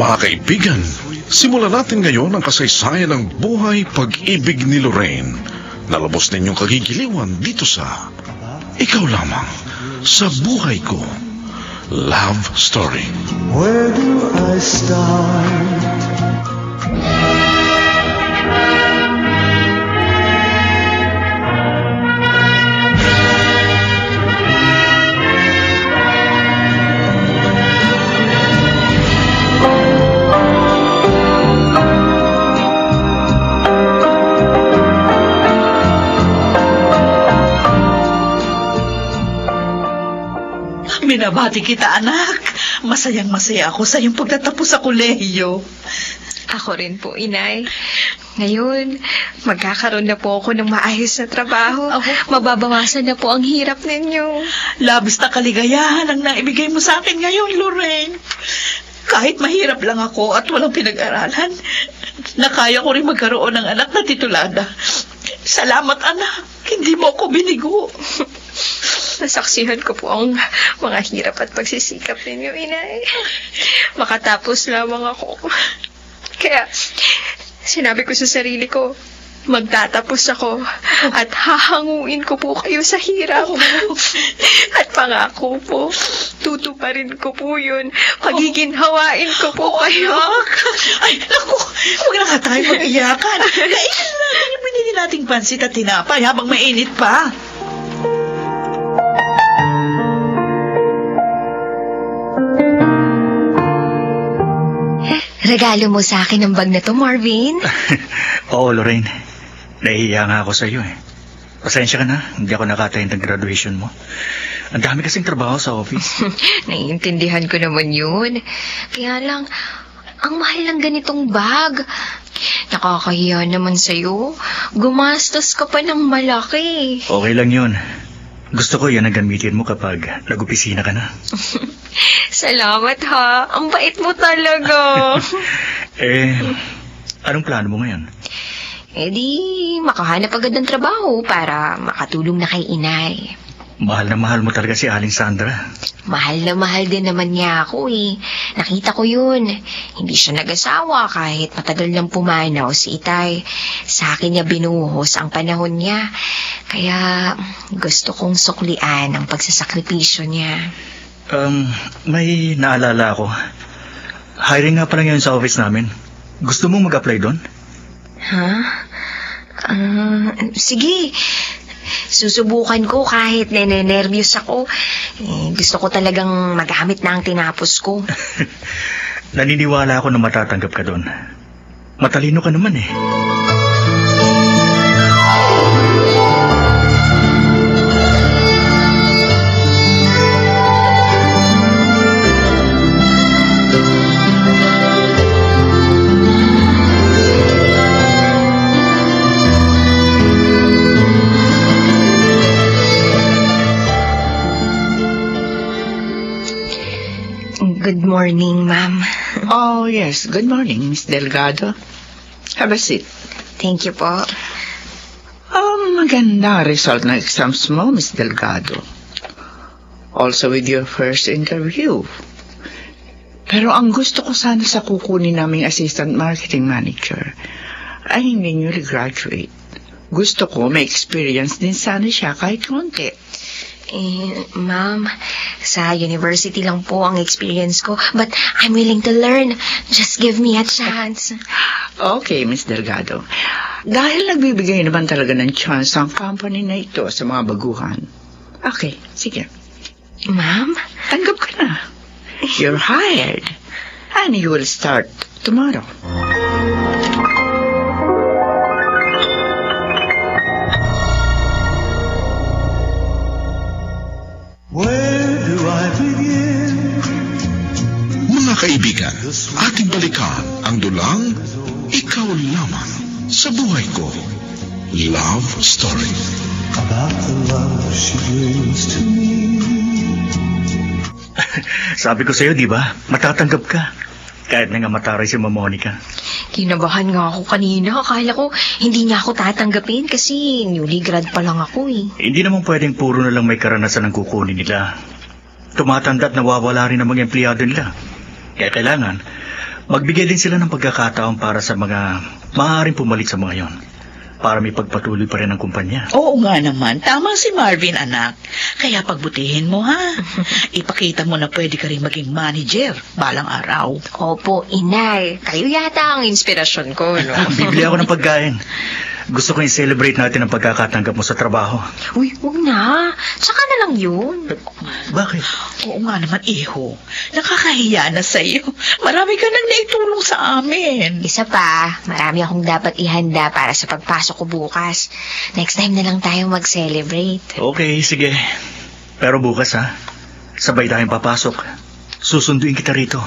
Mga kaibigan, simulan natin ngayon ang kasaysayan ng buhay pag-ibig ni Lorraine na lubos ninyong kagigiliwan dito sa Ikaw Lamang sa Buhay Ko Love Story. Where do I start? Binabati kita, anak. Masayang-masaya ako sa iyong pagtatapos sa kolehiyo. Ako rin po, Inay. Ngayon, magkakaroon na po ako ng maayos na trabaho. Mababawasan na po ang hirap ninyo. Labis na kaligayahan ang naibigay mo sa akin ngayon, Lorraine. Kahit mahirap lang ako at walang pinag-aralan, nakaya ko rin magkaroon ng anak na titulada. Salamat, anak. Hindi mo ako binigo. Nasaksihan ko po ang mga hirap at pagsisikap ninyo, Inay. Makatapos lamang ako. Kaya, sinabi ko sa sarili ko, magtatapos ako at hahanguin ko po kayo sa hirap. At pangako po, tutuparin ko po yun. Pagiginhawain ko po kayo. Ay, naku, huwag na nga tayo mag-iyakan. Kainin natin yung binili nating pansit at tinapay habang mainit pa. Regalo mo sa akin ang bag na to, Marvin? Oo, Lorraine. Nahihiya nga ako sa iyo eh. Pasensya ka na, hindi ako nakatayin ng graduation mo. Ang dami kasing trabaho sa office. Naiintindihan ko naman yun. Kaya lang, ang mahal ng ganitong bag. Nakakahiya naman sa'yo. Gumastos ka pa ng malaki. Okay lang yun. Gusto ko yan ang gamitin mo kapag nag-opisina ka na. Salamat ha. Ang bait mo talaga. Anong plano mo ngayon? Di makahanap agad ng trabaho para makatulong na kay Inay. Mahal na mahal mo talaga si Aling Sandra. Mahal na mahal din naman niya ako eh. Nakita ko yun. Hindi siya nag-asawa kahit matagal nang pumanaw si Itay. Sa akin niya binuhos ang panahon niya. Kaya gusto kong suklian ang pagsasakripisyo niya. May naalala ako. Hiring nga pala ngayon sa office namin. Gusto mong mag-apply doon? Ha? Sige. Susubukan ko kahit nene-nervyos ako. Gusto ko talagang magamit na ang tinapos ko. Naniniwala ako na matatanggap ka doon. Matalino ka naman eh. Good morning, ma'am. Oh, yes. Good morning, Miss Delgado. Have a seat. Thank you po. Maganda result ng exams mo, Miss Delgado. Also with your first interview. Pero ang gusto ko sana sa kukunin naming assistant marketing manager ay hindi newly graduate. Gusto ko may experience din sana siya kahit konti. Ma'am, sa university lang po ang experience ko, but I'm willing to learn. Just give me a chance. Okay, Miss Delgado. Dahil nagbibigay naman talaga ng chance ang company na ito sa mga baguhan. Okay, sige. Ma'am? Tanggap ka na. You're hired. And you will start tomorrow. Mga kaibigan, ating balikan ang dulang Ikaw Lamang sa Buhay Ko Love Story. About the love she brings to me. Sabi ko sa'yo, di ba? Matatanggap ka. Kahit na nga mataray si Ma'am Monica. Kinabahan nga ako kanina. Akala ko hindi niya ako tatanggapin kasi newly grad pa lang ako eh. Hindi naman pwedeng puro na lang may karanasan ang kukunin nila. Tumatanda at nawawala rin ang mga empleyado nila. Kaya kailangan, Magbigay din sila ng pagkakataon para sa mga maaaring pumalit sa mga yon, para may pagpatuloy pa rin ang kumpanya. Oo nga naman. Tama si Marvin, anak. Kaya pagbutihin mo, ha? Ipakita mo na pwede ka rin maging manager balang araw. Opo, inay. Kayo yata ang inspirasyon ko, no? Bibili ako ng pagkain. Gusto ko i-celebrate natin ang pagkakatanggap mo sa trabaho. Uy, huwag na. Saka na lang yun. Bakit? Oo nga naman, iho. Nakakahiya na sa'yo. Marami ka nang naitulong sa amin. Isa pa, marami akong dapat ihanda para sa pagpasok ko bukas. Next time na lang tayo mag-celebrate. Okay, sige. Pero bukas, ha? Sabay tayong papasok. Susunduin kita rito.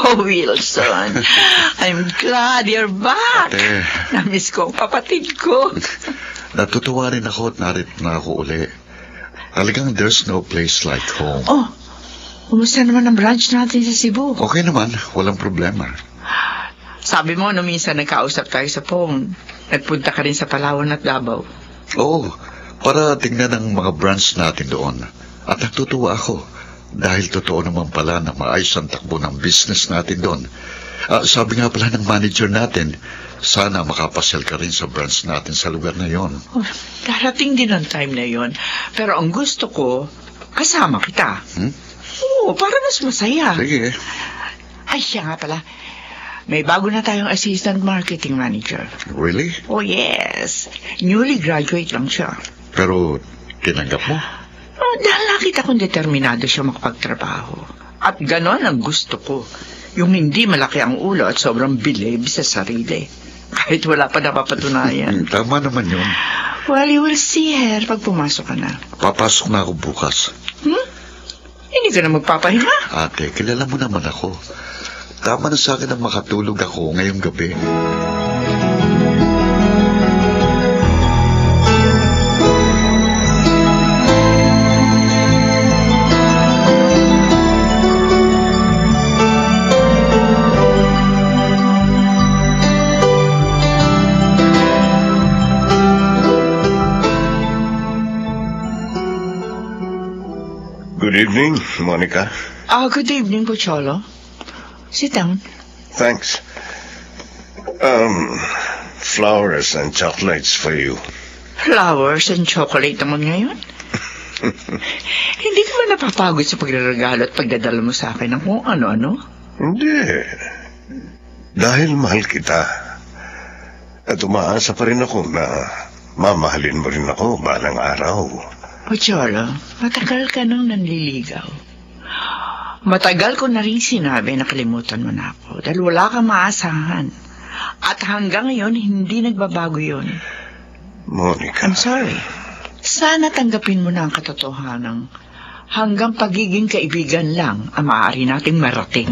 Oh, Wilson, I'm glad you're back. Ate. Namiss ko ang kapatid ko. Natutuwa rin ako at narito na ako uli. Talagang there's no place like home. Oh, kumusta naman ang branch natin sa Cebu? Okay naman, walang problema. Sabi mo, no, minsan nagkausap tayo sa phone. Nagpunta ka rin sa Palawan at Davao. Oo, para tingnan ang mga branch natin doon. At natutuwa ako. Dahil totoo naman pala na maayos ang takbo ng business natin doon. Sabi nga pala ng manager natin, sana makapasyal ka rin sa branch natin sa lugar na yon. Oh, darating din ang time na yon. Pero ang gusto ko, kasama kita. Oo, para mas masaya. Sige. Ay, siya nga pala. May bago na tayong assistant marketing manager. Really? Oh, yes. Newly graduate lang siya. Pero tinanggap mo? Dahil nakita kong determinado siya makapagtrabaho. At ganon ang gusto ko. Yung hindi malaki ang ulo at sobrang bilib sa sarili. Kahit wala pa napapatunayan. Tama naman yun. Well, you will see her pag pumasok ka na. Papasok na ako bukas. Hindi ka na magpapahinga. Ate, kilala mo naman ako. Tama na sa akin na makatulog ako ngayong gabi. Good evening, Monica. Good evening, Pocholo. Sit down. Thanks. Flowers and chocolates for you. Flowers and chocolate naman ngayon? Hindi ka ba napapagod sa pagregalo at pagdadala mo sa akin ng kung ano-ano? Hindi. Dahil mahal kita. At umaasa pa rin ako na mamahalin mo rin ako balang araw. Pocholo, matagal ka nang nanliligaw. Matagal ko na rin sinabi na kalimutan mo na ako dahil wala kang maasahan. At hanggang ngayon, hindi nagbabago yun. Monica. I'm sorry. Sana tanggapin mo na ang katotohanan. Hanggang pagiging kaibigan lang ang maaari nating marating.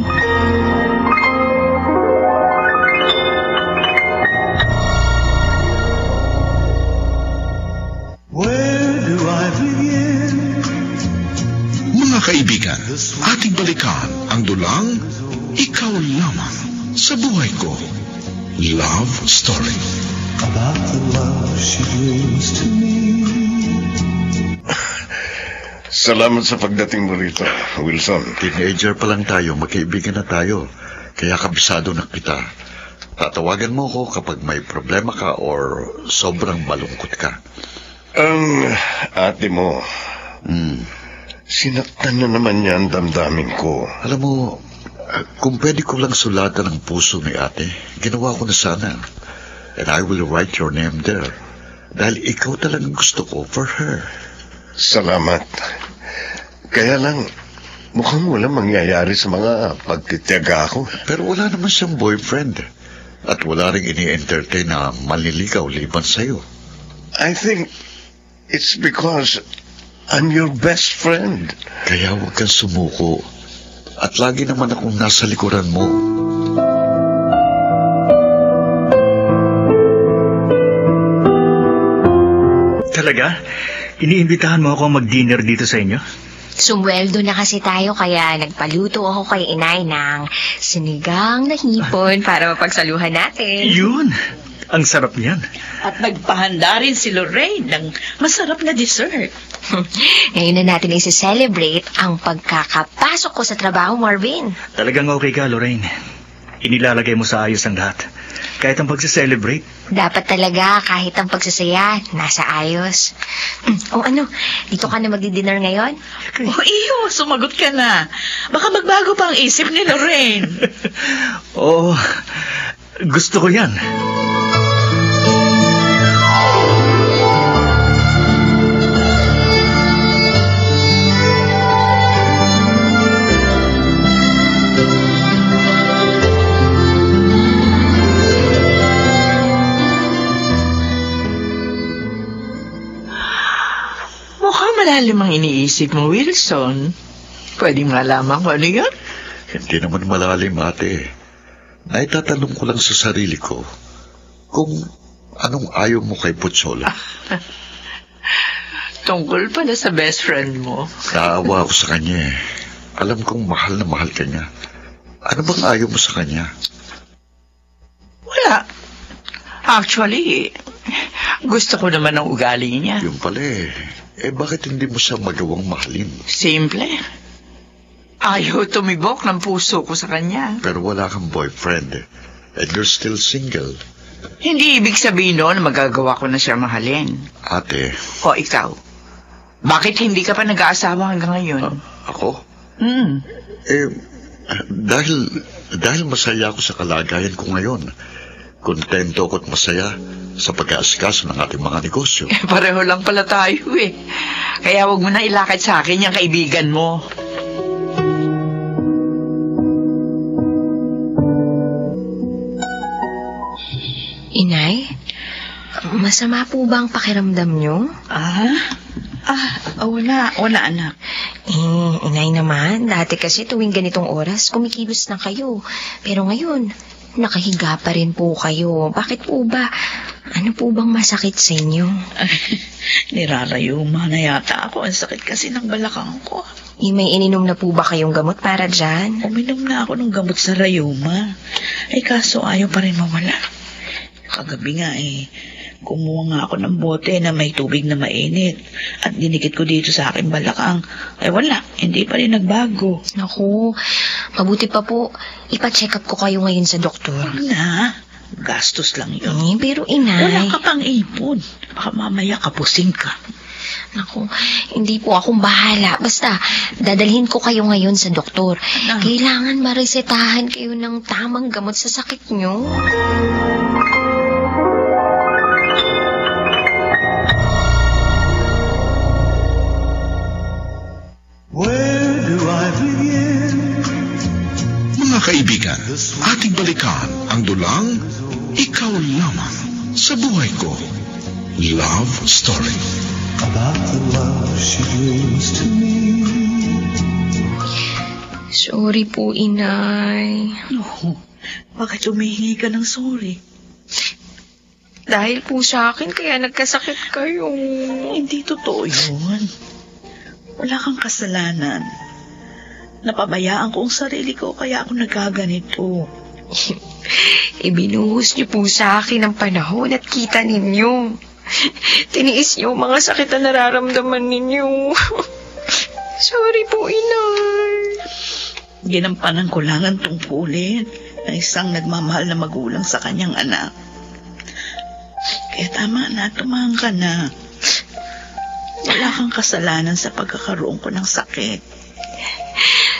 Mga kaibigan, ating balikan ang dulang Ikaw Lamang sa Buhay Ko. Love Story. About the love she brings to me. Salamat sa pagdating mo rito, Wilson. Teenager pa lang tayo, magkaibigan na tayo. Kaya kabisado na kita. Tatawagan mo ko kapag may problema ka or sobrang malungkot ka. Ang ate mo, sinaktan na naman niya ang damdamin ko. Alam mo, kung pwede ko lang sulatan ang puso ni ate, ginawa ko na sana. And I will write your name there. Dahil ikaw talagang gusto ko for her. Salamat. Kaya lang, mukhang walang mangyayari sa mga pagtitiyaga ko. Pero wala naman siyang boyfriend. At wala rin ini-entertain na manliligaw liban sa'yo. I think it's because I'm your best friend. Kaya huwag kang sumuko. At lagi naman akong nasa likuran mo. Talaga? Iniimbitahan mo ako mag-dinner dito sa inyo? Sumweldo na kasi tayo kaya nagpaluto ako kay inay ng sinigang na hipon para mapagsaluhan natin. Yun! Ang sarap niyan. At nagpahanda rin si Lorraine ng masarap na dessert. Ngayon na natin isi-celebrate ang pagkakapasok ko sa trabaho, Marvin. Talagang okay ka, Lorraine. Inilalagay mo sa ayos ang lahat. Kahit ang pagse-celebrate. Dapat talaga kahit ang pagsasaya, nasa ayos. O ano, dito ka na magdi-dinner ngayon? Iyo, sumagot ka na. Baka magbago pa ang isip ni Lorraine. Oo, gusto ko yan. Mukhang malalim ang iniisip mo, Wilson. Pwedeng malaman ko ano yun? Hindi naman malalim, ate. Naitatanong ko lang sa sarili ko kung anong ayaw mo kay Putsola. Tungkol pala sa best friend mo. Naawa ako sa kanya eh. Alam kong mahal na mahal ka niya. Ano bang ayaw mo sa kanya? Wala. Actually, gusto ko naman ang ugali niya. Yung pala eh. Bakit hindi mo siya magawang mahalin? Simple. Ayaw tumibok ng puso ko sa kanya. Pero wala kang boyfriend eh. And you're still single. Hindi ibig sabihin noon na magagawa ko na siya mahalin. Ate. O ikaw, bakit hindi ka pa nag-aasawa hanggang ngayon? Ako? Hmm. Dahil masaya ako sa kalagayan ko ngayon. Kontento ako at masaya sa pag-aasikaso ng ating mga negosyo. Pareho lang pala tayo eh. Kaya wag mo na ilakad sa akin yung kaibigan mo. Inay, masama po ba ang pakiramdam niyo? Wala anak. Inay naman, dati kasi tuwing ganitong oras, kumikilos na kayo. Pero ngayon, nakahiga pa rin po kayo. Bakit po ba? Ano po bang masakit sa inyo? Nirarayuma na yata ako. Ang sakit kasi ng balakang ko. May ininom na po ba kayong gamot para dyan? Uminom na ako ng gamot sa rayuma. Kaso ayaw pa rin mawala. Kagabi nga kumuha nga ako ng bote na may tubig na mainit at dinikit ko dito sa aking balakang. Wala, hindi pa rin nagbago. Naku, mabuti pa po, ipa-check up ko kayo ngayon sa doktor. Na, gastos lang yun. Pero inay... Wala ka pang ipon. Baka mamaya kapusing ka. Naku, hindi po akong bahala. Basta, dadalhin ko kayo ngayon sa doktor. Kailangan maresetahan kayo ng tamang gamot sa sakit nyo. Where do I begin? Mga kaibigan, ating balikan ang dulang Ikaw Lamang sa Buhay Ko. Love Story. About the love she brings to me. Sorry po, inay. Bakit humihingi ka ng sorry? Dahil po sa akin, kaya nagkasakit kayo. Hindi totoo yun. Wala kang kasalanan. Napabayaan ko ang sarili ko kaya ako nagkaganito. Ibinuhos niyo po sa akin ang panahon at kita ninyo. Tiniis niyo mga sakit na nararamdaman ninyo. Sorry po, inay. Ginampanan ko lang ang tungkulin ng isang nagmamahal na magulang sa kanyang anak. Kaya tama na, tumahang ka na. Wala kang kasalanan sa pagkakaroon ko ng sakit.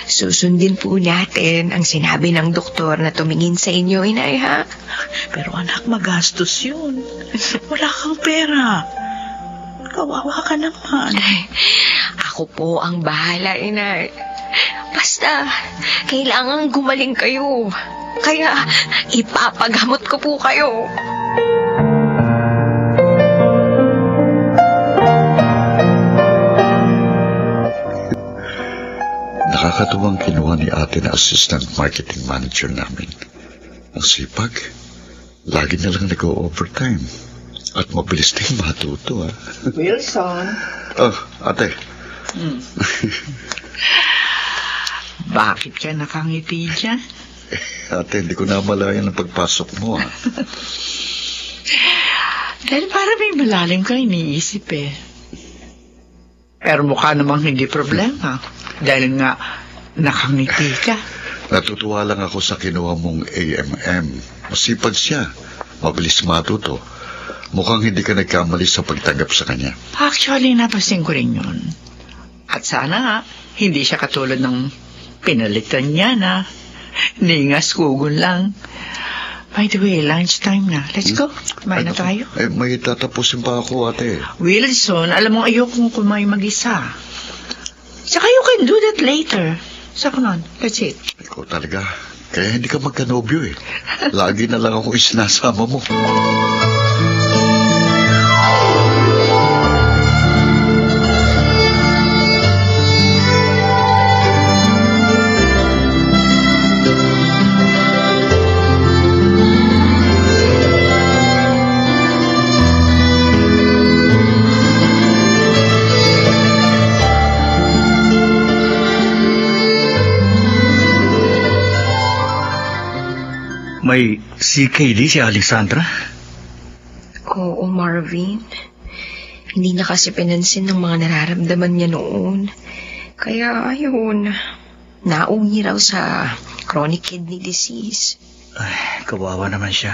Susundin po natin ang sinabi ng doktor na tumingin sa inyo, inay, ha? Pero anak, magastos yun. Wala kang pera. Kawawa ka naman. Ako po ang bahala, inay. Basta, kailangan gumaling kayo. Kaya, ipapagamot ko po kayo. Nakakatuwang kinuha ni ate na assistant marketing manager namin. Ang sipag, lagi na lang nag-o-overtime. At mabilis din matuto, Wilson. Oh, ate, Bakit ka nakangiti dyan? Ate, hindi ko namalayan ang pagpasok mo. Dahil para may malalim kang iniisip eh. Pero mukha namang hindi problema. Dahil nga nakangiti ka. Natutuwa lang ako sa kinuha mong AMM. Masipag siya. Mabilis matuto. Mukhang hindi ka nagkamali sa pagtanggap sa kanya. Actually, napansin ko rin yun. At sana nga, hindi siya katulad ng pinalitan niya na ningas kugon lang. By the way, lunchtime na. Let's go. Kumain na tayo. May tatapusin pa ako, ate. Wilson, alam mo ayokong kumain mag-isa. Saka you can do that later. So come on, let's eat. Ikaw talaga. Kaya hindi ka magkanobyo eh. Lagi na lang ako isinasama mo. May CKD si Alexandra? Oo, Marvin. Hindi na kasi pinansin ng mga nararamdaman niya noon. Kaya, ayun, nauwi raw sa chronic kidney disease. Ay, kawawa naman siya.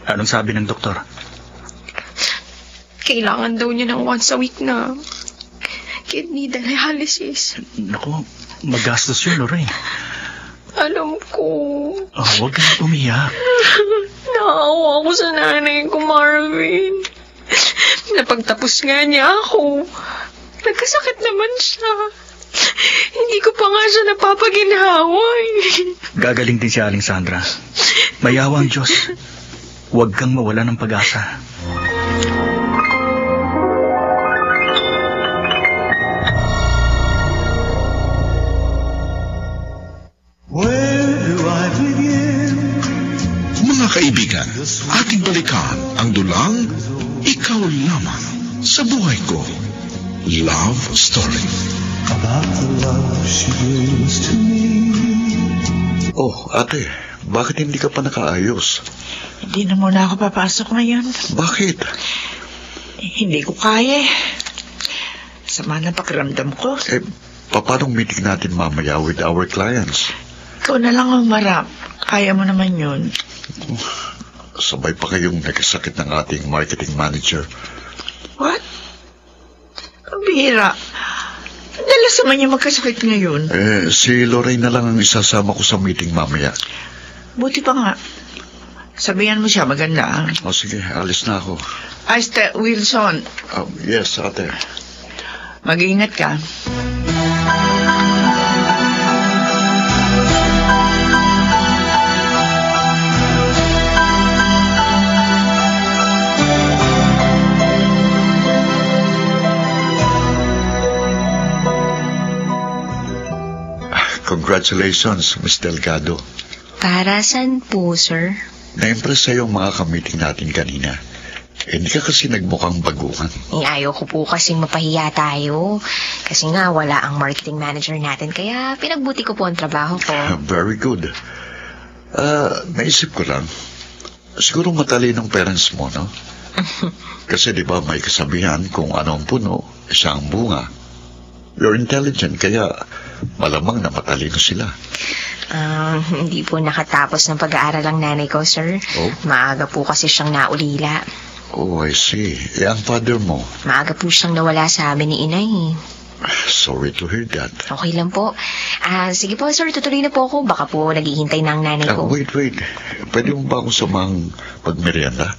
Anong sabi ng doktor? Kailangan daw niya ng once a week na kidney dialysis. Naku, magastos yun, Lorraine. Alam ko. Huwag ka na umiyak. Naawa ako sa nanay ko, Marvin. Napagtapos nga niya ako. Nagkasakit naman siya. Hindi ko pa nga siya napapaginhawa. Gagaling din si Alexandra. Mayawa ang Diyos. Huwag kang mawala ng pag-asa. Mga kaibigan, ating balikan ang dulang Ikaw Lamang sa Buhay Ko. Love Story. About the love she brings to me. Oh, ate, bakit hindi ka pa nakaayos? Hindi na muna ako papasok ngayon. Bakit? Hindi ko kaya. Sama na pakiramdam ko. Paano meeting natin mamaya with our clients? Ikaw na lang ang marap. Kaya mo naman yun. Sabay pa kayong nagkasakit ng ating marketing manager. What? Ang bihira. Dalas naman niya magkasakit ngayon. Si Lorraine na lang ang isasama ko sa meeting mamaya. Buti pa nga. Sabihan mo siya, maganda. Sige, alis na ako. Wilson. Yes, ate. Mag-iingat ka. Congratulations, Miss Delgado. Para saan po, sir? Na-impress sa'yo ang mga kamiting natin kanina. Hindi ka kasi nagmukhang baguhan. Ayaw ko po kasing mapahiya tayo. Kasi nga, wala ang marketing manager natin. Kaya pinagbuti ko po ang trabaho ko. Very good. Naisip ko lang. Siguro matalinong parents mo, no? Kasi di ba may kasabihan kung ano ang puno, siya ang bunga. You're intelligent, kaya malamang na matalino sila. Hindi po nakatapos ng pag-aaral ang nanay ko, sir. Oh? Maaga po kasi siyang naulila. Oh, I see. Ang father mo? Maaga po siyang nawala sa amin ni inay. Sorry to hear that. Okay lang po. Sige po, sir, tutuloy na po ako. Baka po naghihintay na ang nanay ko. Wait. Pwede mo ba akong samang pagmerienda?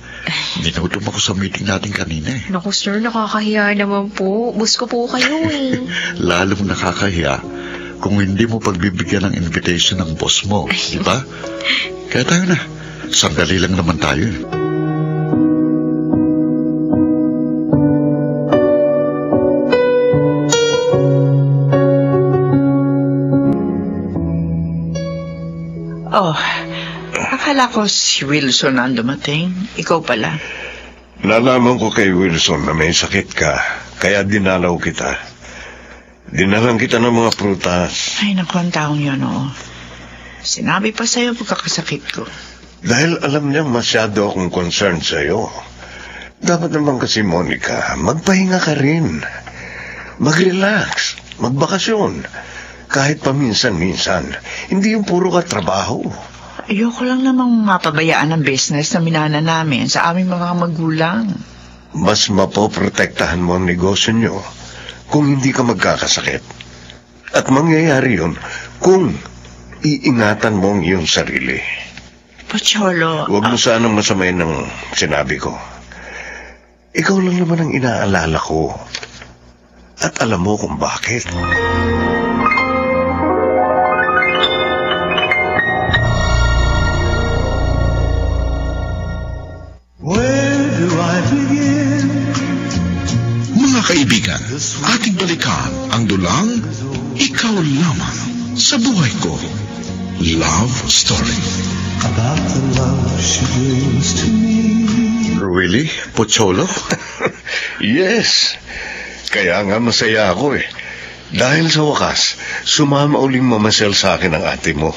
Minutom ako sa meeting natin kanina eh. Naku, sir, nakakahiya naman po. Bus ko po kayo eh. Lalong nakakahiya kung hindi mo pagbibigyan ng invitation ng boss mo, di ba? Kaya tayo na. Sandali lang naman tayo eh. Oh, akala ko si Wilson ang dumating. Ikaw pala. Nalaman ko kay Wilson na may sakit ka. Kaya dinalaw kita. Dinalang kita ng mga prutas. Ay, naku, ang taong yun, oo. Sinabi pa sa'yo pagkakasakit ko. Dahil alam niyang masyado akong concerned sa'yo. Dapat naman kasi, Monica, magpahinga ka rin. Mag-relax, magbakasyon. Kahit paminsan-minsan, hindi yung puro ka trabaho. Ayoko lang namang mapabayaan ang business na minana namin sa aming mga magulang. Mas mapoprotektahan mo ang negosyo niyo kung hindi ka magkakasakit. At mangyayari yun kung iingatan mo ang iyong sarili. Pocholo, Huwag mo sanang masamayin ng sinabi ko. Ikaw lang naman ang inaalala ko. At alam mo kung bakit. Where do I begin? Mga kaibigan, ating balikan ang dulang Ikaw Lamang sa Buhay Ko. Love Story. About the love she brings to me. Really? Pocholo? Yes. Kaya nga masaya ako eh. Dahil sa wakas, sumama uling mamasyal sa akin ang ate mo.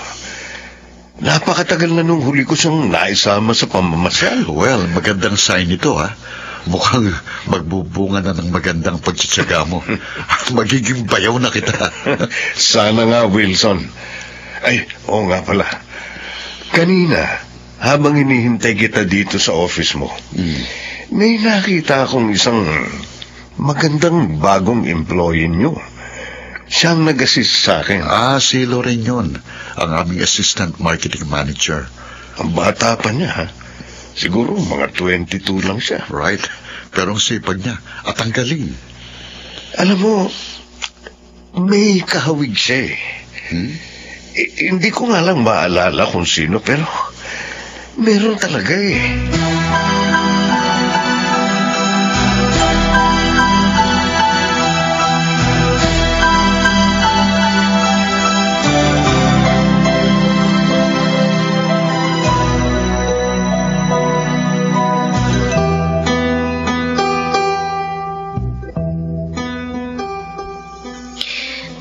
Napakatagal na nung huli ko siyang naisama sa pamamasyal. Well, magandang sign ito, ha? Mukhang magbubunga na ng magandang pagtsatsaga mo. Magiging bayaw na kita. Sana nga, Wilson. Ay, oo nga pala. Kanina, habang hinihintay kita dito sa office mo, may nakita akong isang magandang bagong employee nyo. Siyang nag-assist sa akin. Si Lorraine yun, ang aming assistant marketing manager. Ang bata pa niya, ha? Siguro mga 22 lang siya. Right, pero ang sipag niya at ang galing. Alam mo, may kahawig siya eh. Hindi ko nga lang maalala kung sino, pero meron talaga eh.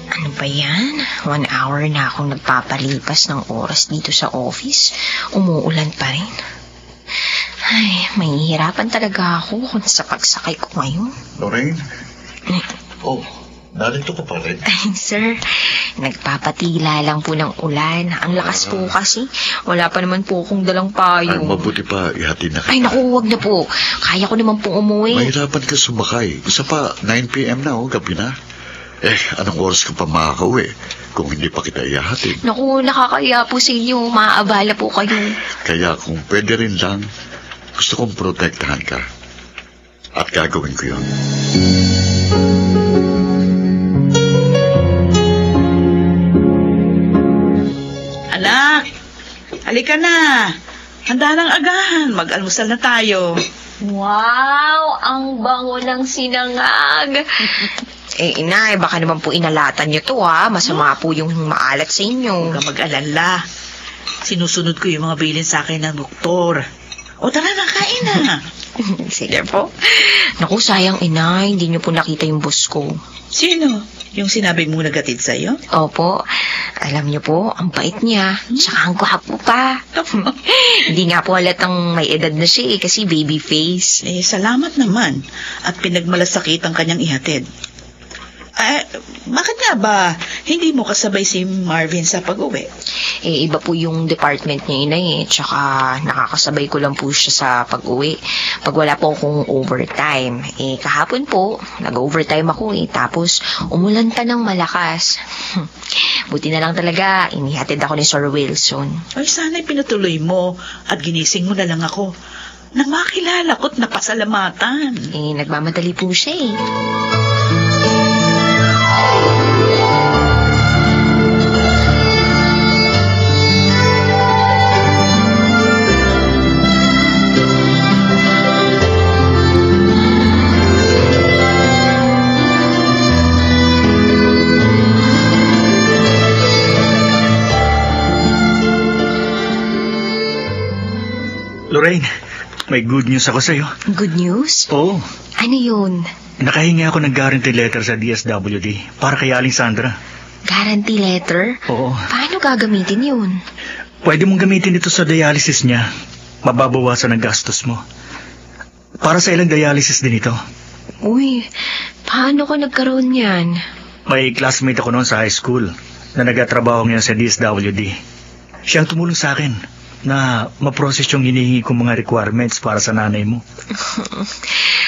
Ano ba yan? 1 hour na akong nagpapalipas ng oras dito sa office. Umuulan pa rin. Ay, mahihirapan talaga ako kung sa pagsakay ko ngayon. Lorraine? Oh, narito ka pa rin. Ay, sir, nagpapatila lang po ng ulan. Ang lakas po kasi. Wala pa naman po akong dalang Ay, payo. mabuti pa, ihatid na kita. Ay, naku, wag na po. Kaya ko naman pong umuwi. Mahirapan ka sumakay. Isa pa, 9 p.m. na, gabi na. Anong oras ka pa makakauwi kung hindi pa kita ihahatid? Naku, nakakaya po sa inyo. Maaabala po kayo. Kaya kung pwede rin lang, gusto kong protektahan ka. At gagawin ko yun. Anak, halika na. Handa ng agahan. Mag-almusal na tayo. Wow, ang bango ng sinangag. Inay, baka naman po inalatan niyo to, ha? Masama po yung maalat sa inyo. Huwag kang mag-alala. Sinusunod ko yung mga bilin sa akin ng doktor. O tara na, kain na. Sige po. Naku, sayang, inay. Hindi niyo po nakita yung boss ko. Sino? Yung sinabi mo nagatid sa'yo? Opo. Alam niyo po, ang bait niya. Tsaka ang gwapo pa. Hindi nga po halatang may edad na siya kasi baby face. Salamat naman. At pinagmalasakit ang kanyang ihatid. Bakit nga ba hindi mo kasabay si Marvin sa pag-uwi? Iba po yung department niya, inay. Tsaka nakakasabay ko lang po siya sa pag-uwi. Pag wala po akong overtime. Kahapon po, nag-overtime ako Tapos, umulan pa ng malakas. Buti na lang talaga, inihatid ako ni Sir Wilson. Ay, sana'y pinutuloy mo at ginising mo na lang ako. Nang makilala ko't napasalamatan. Nagmamadali po siya Lorraine, may good news ako sa'yo. Good news? Oo. Ano yun? nakahingi ako ng guarantee letter sa DSWD para kay Aling Sandra. Guarantee letter? Oo. Paano gagamitin yun? Pwede mong gamitin ito sa dialysis niya. Mababawasan ang gastos mo. Para sa ilang dialysis din ito. Uy, paano ka nagkaroon yan? May classmate ako noon sa high school na nagatrabaho ngayon sa DSWD. Siyang tumulong sa akin na ma-process yung hinihingi kong mga requirements para sa nanay mo.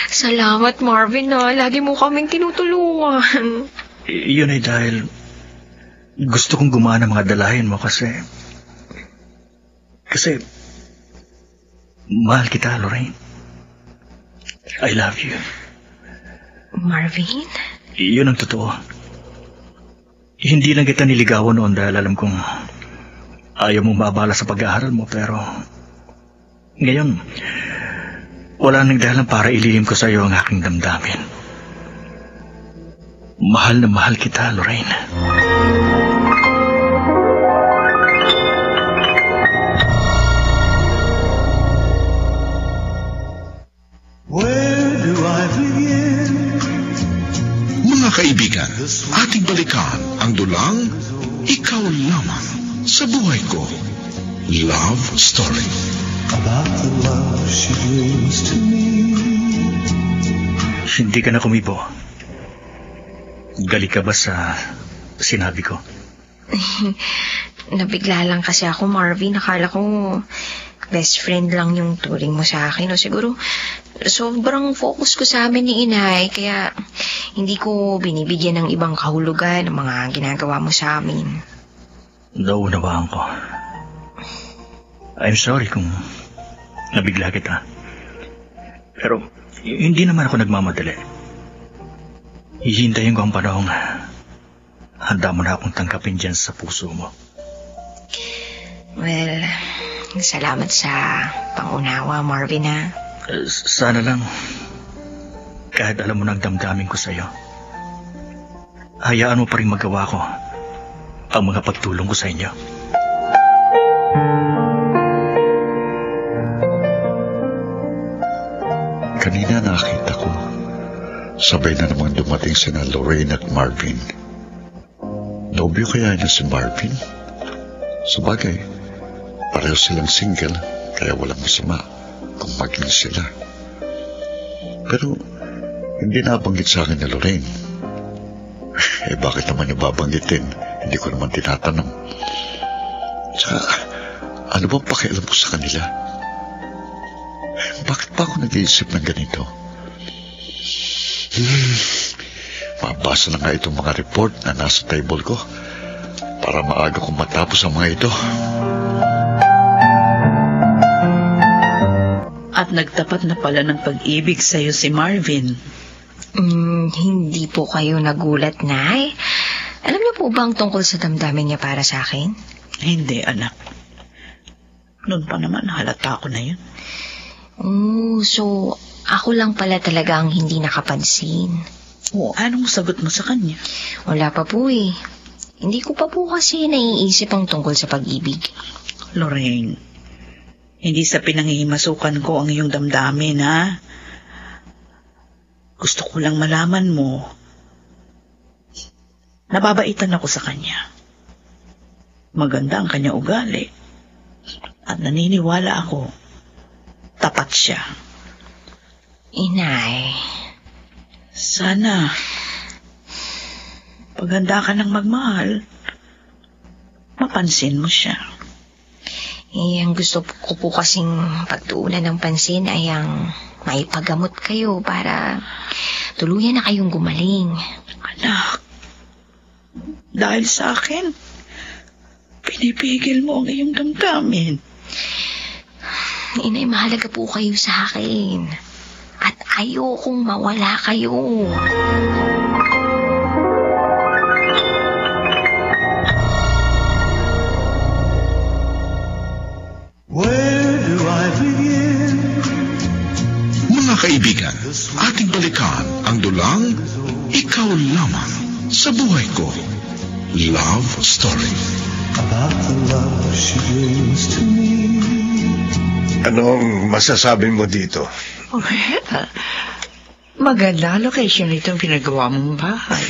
Salamat, Marvin, na lagi mo kaming tinutulungan. Yun ay dahil gusto kong gumana mga dalahin mo kasi mahal kita, Lorraine. I love you. Marvin? Yun ang totoo. Hindi lang kita niligawan noon dahil alam kong ayaw mong maabala sa pag-aaral mo, pero ngayon, wala nang dahilan para ilihim ko sa iyo ang aking damdamin. Mahal na mahal kita, Lorraine. Where do I begin? Mga kaibigan, ating balikan ang dulang Ikaw Lamang sa Buhay Ko. Love Story. About the love she brings to me. Hindi ka na kumibo. Galit ka ba sa sinabi ko? Nabigla lang kasi ako, Marvin. Akala ko best friend lang yung turing mo sa akin. O siguro, sobrang focus ko sa amin ni Inay. Kaya hindi ko binibigyan ng ibang kahulugan ng mga ginagawa mo sa amin. Naunawaan ko. I'm sorry kung nabigla kita. Pero hindi naman ako nagmamadali. Hihintayin ko ang panahong handa mo na akong tangkapin dyan sa puso mo. Well, salamat sa pangunawa, Marvin, ha? Sana lang, kahit alam mo na ang damdamin ko sa'yo, hayaan mo pa rin magawa ko ang mga pagtulong ko sa inyo. Kanina nakita ko, sabay na namang dumating sina Lorraine at Marvin. Nobyo kaya niya si Marvin? Sabagay, pareho silang single, kaya walang masama kung maging sila. Pero hindi nabanggit sa akin ni Lorraine. Bakit naman niya babanggitin? Hindi ko naman tinatanong. Tsaka, ano bang pakialam ko sa kanila? Bakit pa ako nag-iisip ng ganito? Mabasa na nga itong mga report na nasa table ko para maaga kong matapos ang mga ito. At nagtapat na pala ng pag-ibig sa'yo si Marvin. Hindi po kayo nagulat, Nay? Alam niyo po ba ang tungkol sa damdamin niya para sa akin? Hindi, anak. Noon pa naman, halata ko na yun. So ako lang pala talaga ang hindi nakapansin. Anong sagot mo sa kanya? Wala pa po eh. Hindi ko pa po kasi naiisip ang tungkol sa pag-ibig. Lorraine, hindi sa pinanghihimasukan ko ang iyong damdamin, ha? Gusto ko lang malaman mo, nababaitan ako sa kanya. Maganda ang kanya ugali. At naniniwala ako, tapat siya. Inay. Sana, paghanda ka ng magmahal, mapansin mo siya. Ang gusto ko po kasing pagtuunan ng pansin ay ang maipagamot kayo para tuluyan na kayong gumaling. Anak, dahil sa akin, pinipigil mo ang iyong damdamin. Inay, mahalaga po kayo sa akin. At ayokong mawala kayo. Where do I begin? Mga kaibigan, ating balikan ang dulang Ikaw Lamang sa Buhay Ko. Love Story. About the love she brings to me. Anong masasabi mo dito? Maganda location itong pinagawa mong bahay.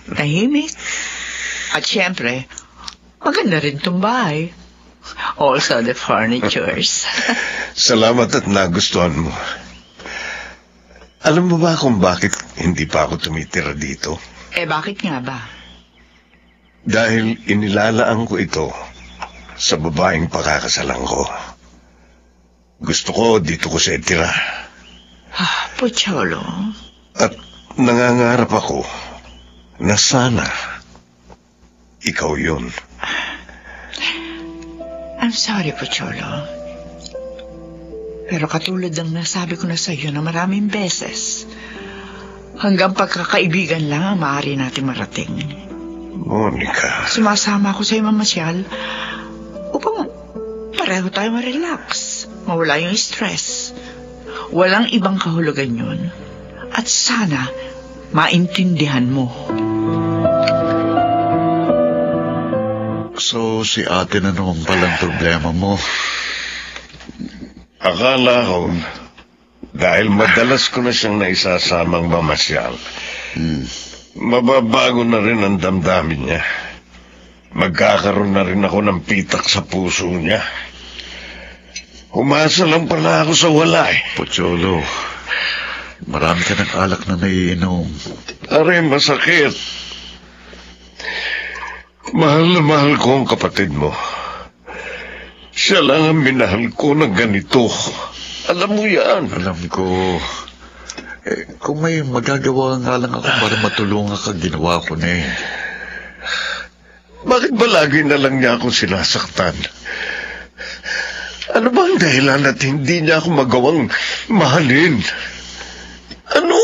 Tahimik. At syempre, maganda rin itong bahay. Also the furnitures. Salamat at nagustuhan mo. Alam mo ba kung bakit hindi pa ako tumitira dito? Bakit nga ba? Dahil inilalaan ko ito sa babaeng pakakasalan ko. Gusto ko dito ko siya itira. Pocholo. At nangangarap ako na sana ikaw yun. I'm sorry, Pocholo. Pero katulad ng nasabi ko na sa iyo na maraming beses, hanggang pagkakaibigan lang ang maaari natin marating. Monica. Sumasama ako sa iyo mamasyal upang pareho tayo ma-relax, mawala yung stress. Walang ibang kahulugan yun. At sana maintindihan mo. So, si ate na naman palang problema mo. Akala ko, dahil madalas ko na siyang naisasamang mamasyal, mababago na rin ang damdamin niya. Magkakaroon na rin ako ng pitak sa puso niya. Umasa lang pala ako sa wala eh. Pocholo, marami ka ng alak na naiinom. Aray, masakit. Mahal na mahal ko ang kapatid mo. Siya lang ang minahal ko ng ganito. Alam mo yan. Alam ko. Kung may magagawa nga lang ako para matulungan ka, ginawa ko na eh. Bakit ba lagi na lang niya akong sinasaktan? Ano ba ang dahilan at hindi niya ako magawang mahalin? Ano?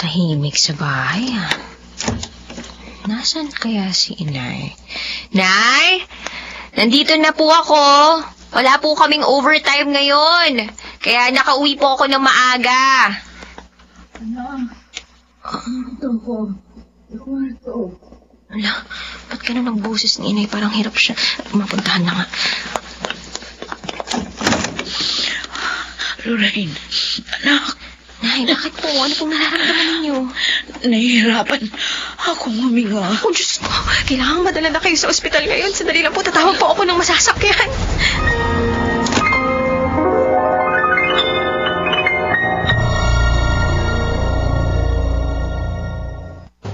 Tahimik sa bahay, Nasaan kaya si Inay? Nay! Nandito na po ako. Wala po kaming overtime ngayon. Kaya nakauwi po ako ng maaga. Ala, ba't ganun ang boses ni Inay? Parang hirap siya. Mapuntahan na nga. Lorraine, anak. Nay, bakit po? Ano pong nararamdaman ninyo? Nahihirapan akong huminga. Oh, Diyos ko. Kailangan madala na kayo sa ospital ngayon. Sandali lang po, tatawag po ako ng masasakyan.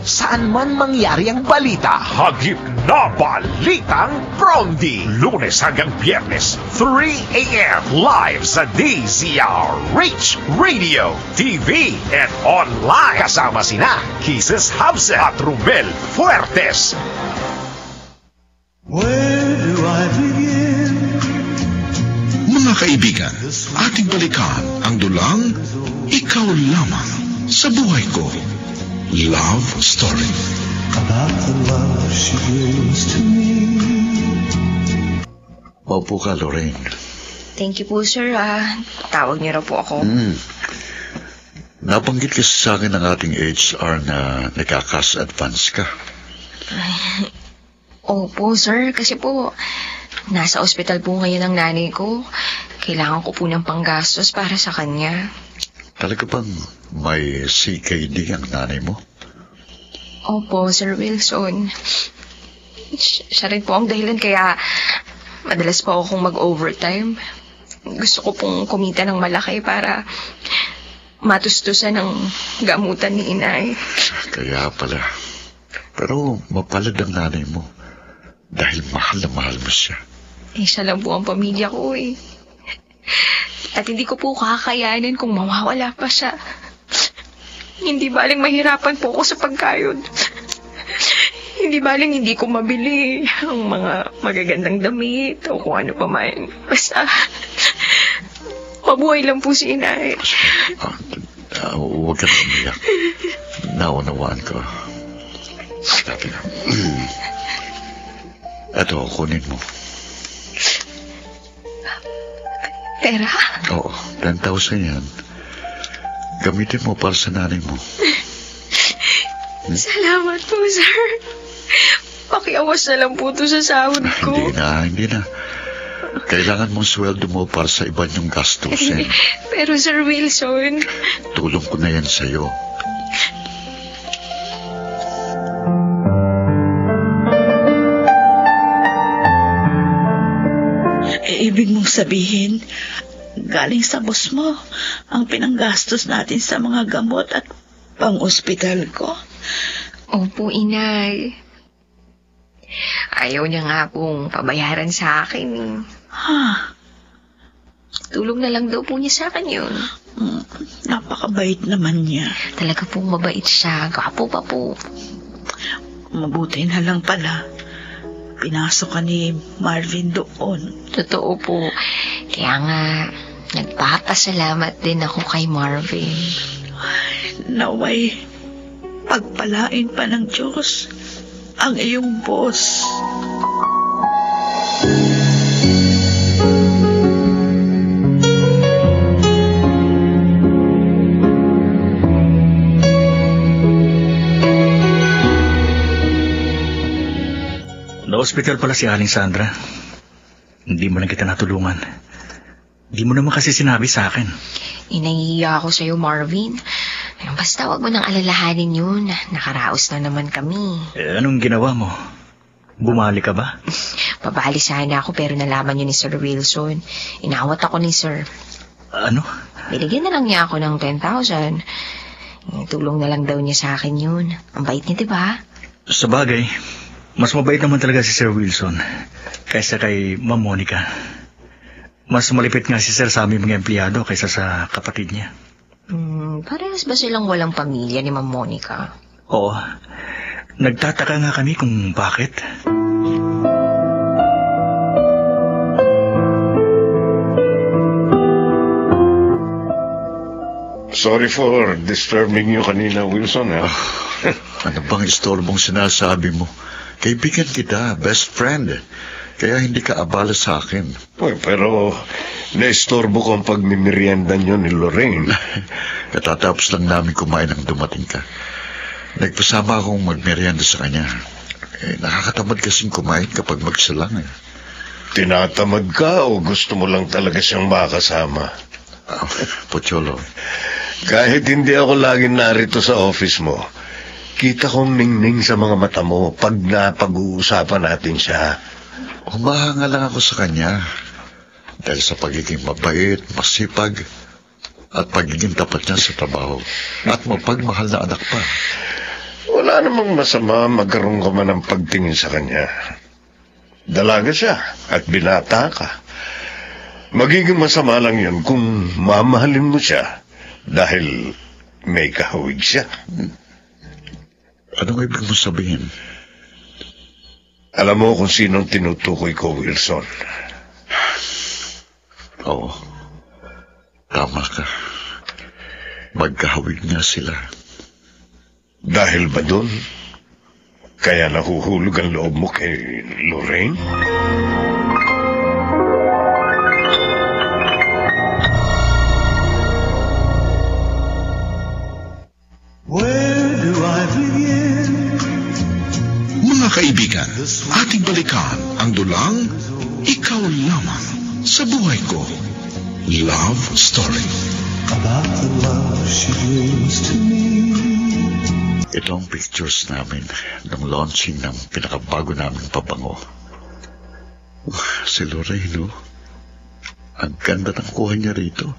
Saan man mangyari ang balita, hagip na Balitang Promdi. Lunes hanggang Biyernes, 3 a.m. live sa DZRH Radio, TV, and online. Kasama sina Kisses Habsen at Rumel Fuertes. Where do I begin? Mga kaibigan, ating balikan ang dulang Ikaw Lamang sa Buhay Ko. Love Story. About the love she brings to me. Paupo ka, Lorraine. Thank you po, sir. Tawag niyo raw po ako. Nabanggit kasi sa akin ng ating HR na nagkakas advance ka. Opo, sir. Kasi po, nasa ospital po ngayon ang nanay ko. Kailangan ko po ng panggastos para sa kanya. Talaga bang may CKD ang nanay mo? Opo, Sir Wilson. Siya rin po ang dahilan kaya madalas po akong mag-overtime. Gusto ko pong kumita ng malaki para matustusan ng gamutan ni Inay. Kaya pala. Pero mapalad ang nanay mo dahil mahal na mahal mo siya. Siya lang po ang pamilya ko eh. At hindi ko po kakayanin kung mawawala pa siya. Hindi baling mahirapan po ako sa pagkayod. Hindi baling hindi ko mabili ang mga magagandang damit o kung ano pa man. Basta, mabuhay lang po si Inay. Huwag ka na umiyak. Naunawaan ko. Sabi na. Ito, kunin mo. Pera? Oo, 10,000 yan. Gamitin mo para sa nanay mo. Salamat po, sir. Pakiawas na lang po ito sa sahod ko. Hindi na. Kailangan mong sweldo mo para sa iba niyong gastusin. Pero Sir Wilson... Tulong ko na yan sa'yo. Ibig mong sabihin, galing sa boss mo ang pinanggastos natin sa mga gamot at pang-ospital ko? Opo, inay. Ayaw niya nga pong pabayaran sa akin. Tulong na lang daw po niya sa akin yun. Napakabait naman niya. Talaga pong mabait siya. Gwapo pa po. Mabuti na lang pala. Pinasok ka ni Marvin doon. Totoo po. Kaya nga, nagpapasalamat din ako kay Marvin. Naway, pagpalain pa ng Diyos ang iyong boss. Na-hospital pala si Aling Sandra. Hindi mo lang kita natulungan. Hindi mo naman kasi sinabi sa akin. Inahiya ako sa'yo, Marvin. Basta wag mo nang alalahanin yun. Nakaraos na naman kami. Anong ginawa mo? Bumali ka ba? Pabali sana ako pero nalaman yun ni Sir Wilson. Inawat ako ni Sir. Ano? Binigyan na lang niya ako ng 10,000. Tulong na lang daw niya sa akin yun. Ang bait niya, diba? Sa bagay, mas mabait naman talaga si Sir Wilson kaysa kay Ma'am Monica. Mas malipit nga si Sir sa aming mga empleyado kaysa sa kapatid niya. Parehas ba silang walang pamilya ni Ma'am Monica? Oo. Nagtataka nga kami kung bakit. Sorry for disturbing you kanina, Wilson. Ano bang istorbong sinasabi mo? Kaibigan kita, best friend. Kaya hindi ka abala sa akin. Pero naistorbo ko ang pagmimerienda nyo ni Lorraine. Katatapos lang namin kumain nang dumating ka. Nagpasama akong magmerienda sa kanya. Nakakatamad kasing kumain kapag magsalang. Tinatamad ka o gusto mo lang talaga siyang makasama? Pocholo. Kahit hindi ako laging narito sa office mo, kita kong ningning sa mga mata mo pag napag-uusapan natin siya. Humahanga lang ako sa kanya dahil sa pagiging mabait, masipag, at pagiging tapat niya sa trabaho at mapagmahal na anak pa. Wala namang masama magkaroon ka man ng pagtingin sa kanya. Dalaga siya at binata ka. Magiging masama lang yun kung mamahalin mo siya dahil may kahawig siya. Anong ibig mo sabihin? Alam mo kung sinong tinutukoy ko, Wilson. Oo. Tama ka. Magkahawig nga sila. Dahil ba dun? Kaya nahuhulog ang loob mo kay Lorraine? Where do I begin? Mga kaibigan, ating balikan ang dulang Ikaw Lamang sa Buhay Ko. Love Story. About the love she brings to me. Ito ang pictures namin ng launching ng pinakabago naming pabango. Si Lorraine, no? Ang ganda ng kuha niya rito.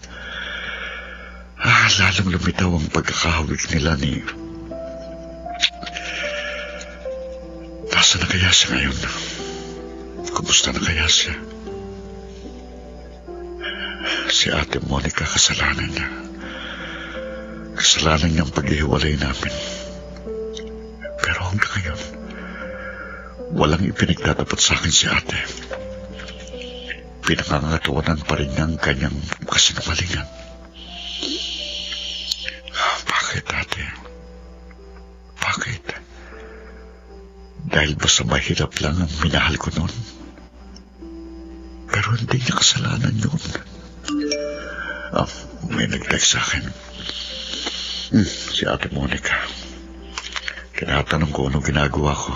Lalong lumitaw ang pagkakahawig nila ni... Nasaan na kaya siya ngayon? Kumusta na kaya siya? Si Ate Monica, kasalanan niya. Kasalanan niya ang paghihiwalay namin. Pero hanggang ngayon, walang ipinagtatapat sa akin si Ate. Pinangangatuwanan pa rin niya ang kanyang kasinungalingan. Bakit, Ate? Bakit? Dahil basta mahirap lang ang minahal ko noon. Pero hindi niya kasalanan yun. May nag-text sa akin. Si Ate Monica. Tinatanong ko anong ginagawa ko.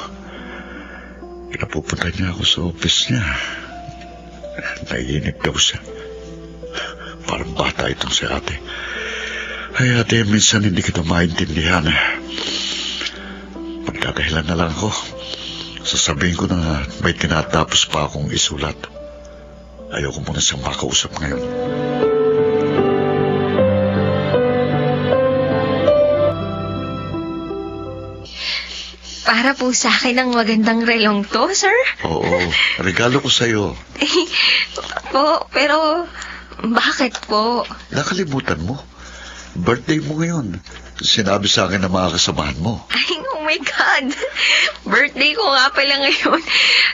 Pinapupunta niya ako sa office niya. Naiinip daw siya. Parang bata itong si ate. Ay ate, minsan hindi kita maintindihan. Pagdadahilan na lang ako. Sasabihin ko na may tinatapos pa akong isulat. Ayoko muna siyang makausap ngayon. Para po sa akin ang magandang relong to, sir. Oo, regalo ko sa'yo. Pero bakit po? Nakalimutan mo. Birthday mo ngayon. Sinabi sa akin ng mga kasamahan mo. Ay, oh my God. Birthday ko nga pala ngayon.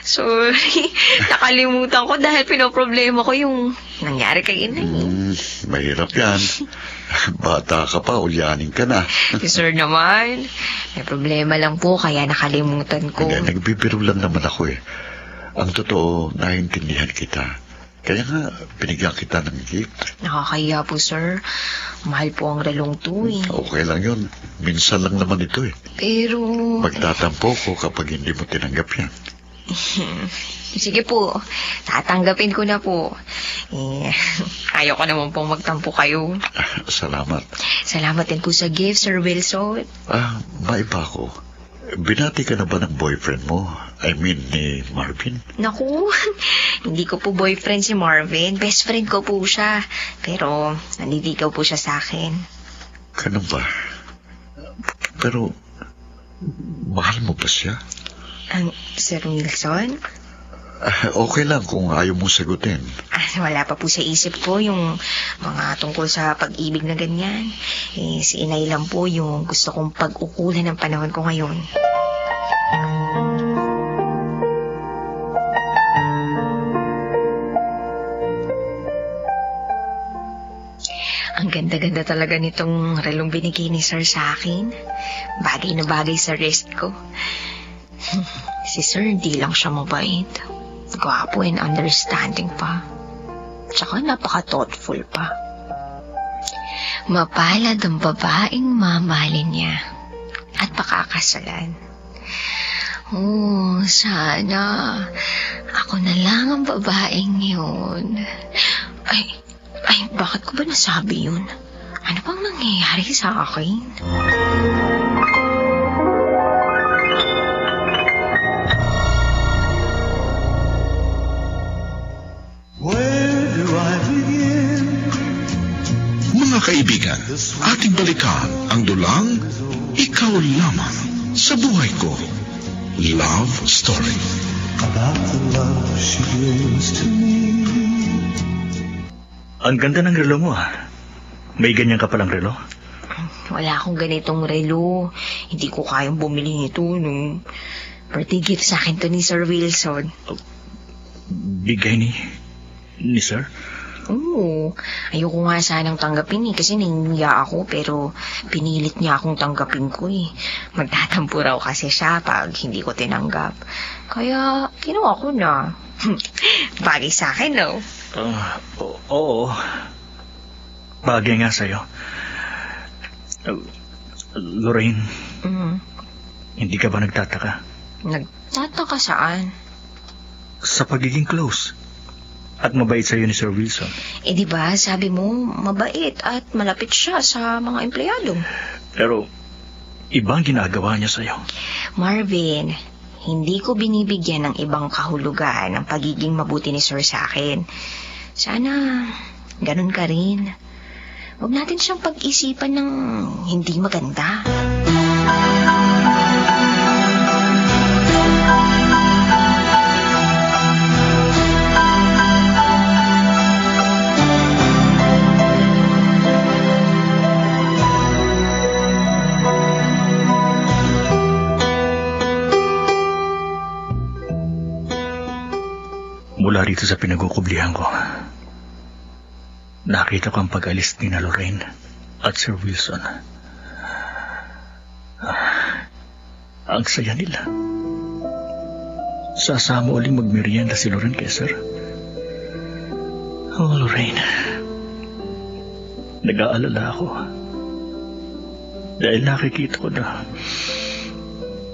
Sorry. Nakalimutan ko dahil pinoproblema ko yung nangyari kay inay. Mahirap yan. Bata ka pa, ulyanin ka na. Sir naman, may problema lang po kaya nakalimutan ko. Hindi, nagbibiro lang naman ako eh. Ang totoo, naiintindihan kita. Kaya nga, binigyan kita ng gift. Nakakaya po, sir. Mahal po ang relong to eh. Okay lang yun. Minsan lang naman ito eh. Pero... Magtatampo ko kapag hindi mo tinanggap yan. Sige po, tatanggapin ko na po. Ayaw ko naman pong magtampo kayo. Salamat. Salamat din po sa gift, Sir Wilson. Maiba ko. Binati ka na ba ng boyfriend mo? I mean, ni Marvin? Naku, hindi ko po boyfriend si Marvin. Best friend ko po siya. Pero, nanliligaw po siya sa akin. Ganun ba? Pero, mahal mo ba siya? Sir Wilson? Okay lang kung ayaw mong sagutin. Wala pa po sa isip ko yung mga tungkol sa pag-ibig na ganyan. Si inay lang po yung gusto kong pag-ukulan ng panahon ko ngayon. Ang ganda-ganda talaga nitong relong binigay ni Sir sa akin. Bagay na bagay sa wrist ko. Si Sir di lang siya mabait. Gwapo and understanding pa. Tsaka napaka-thoughtful pa. Mapalad ang babaeng mamahalin niya at pakakasalan. Sana ako na lang ang babaeng yun. Ay, bakit ko ba nasabi yun? Ano bang nangyayari sa akin? Mga kaibigan, ating balikan ang dulang Ikaw Lamang sa Buhay Ko. Love Story. About the love she gives to me. Ang ganda ng relo mo May ganyan ka palang relo? Wala akong ganitong relo. Hindi ko kayang bumili nito nung birthday gift sa akin to ni Sir Wilson. Bigay ni Sir? Oo. Ayoko nga sanang tanggapin kasi nangiya ako pero pinilit niya akong tanggapin ko eh. Magtatampo raw kasi siya pag hindi ko tinanggap. Kaya ginawa ko na. Bagay sa akin, no? Oo. Bagay nga sa'yo. Lorraine, hindi ka ba nagtataka? Nagtataka saan? Sa pagiging close. At mabait sa'yo ni Sir Wilson. Diba, sabi mo, mabait at malapit siya sa mga empleyado. Pero, ibang ginagawa niya sa'yo. Marvin, hindi ko binibigyan ng ibang kahulugan ang pagiging mabuti ni Sir sa akin. Sana, ganun ka rin. Huwag natin siyang pag-isipan ng hindi maganda. Mula rito sa pinagkukublihan ko, nakita ko ang pag-alis ni na Lorraine at Sir Wilson. Ang saya nila. sasama uling magmerienda si Lorraine kay Sir. Oh, Lorraine. Nag-aalala ako. Dahil nakikita ko na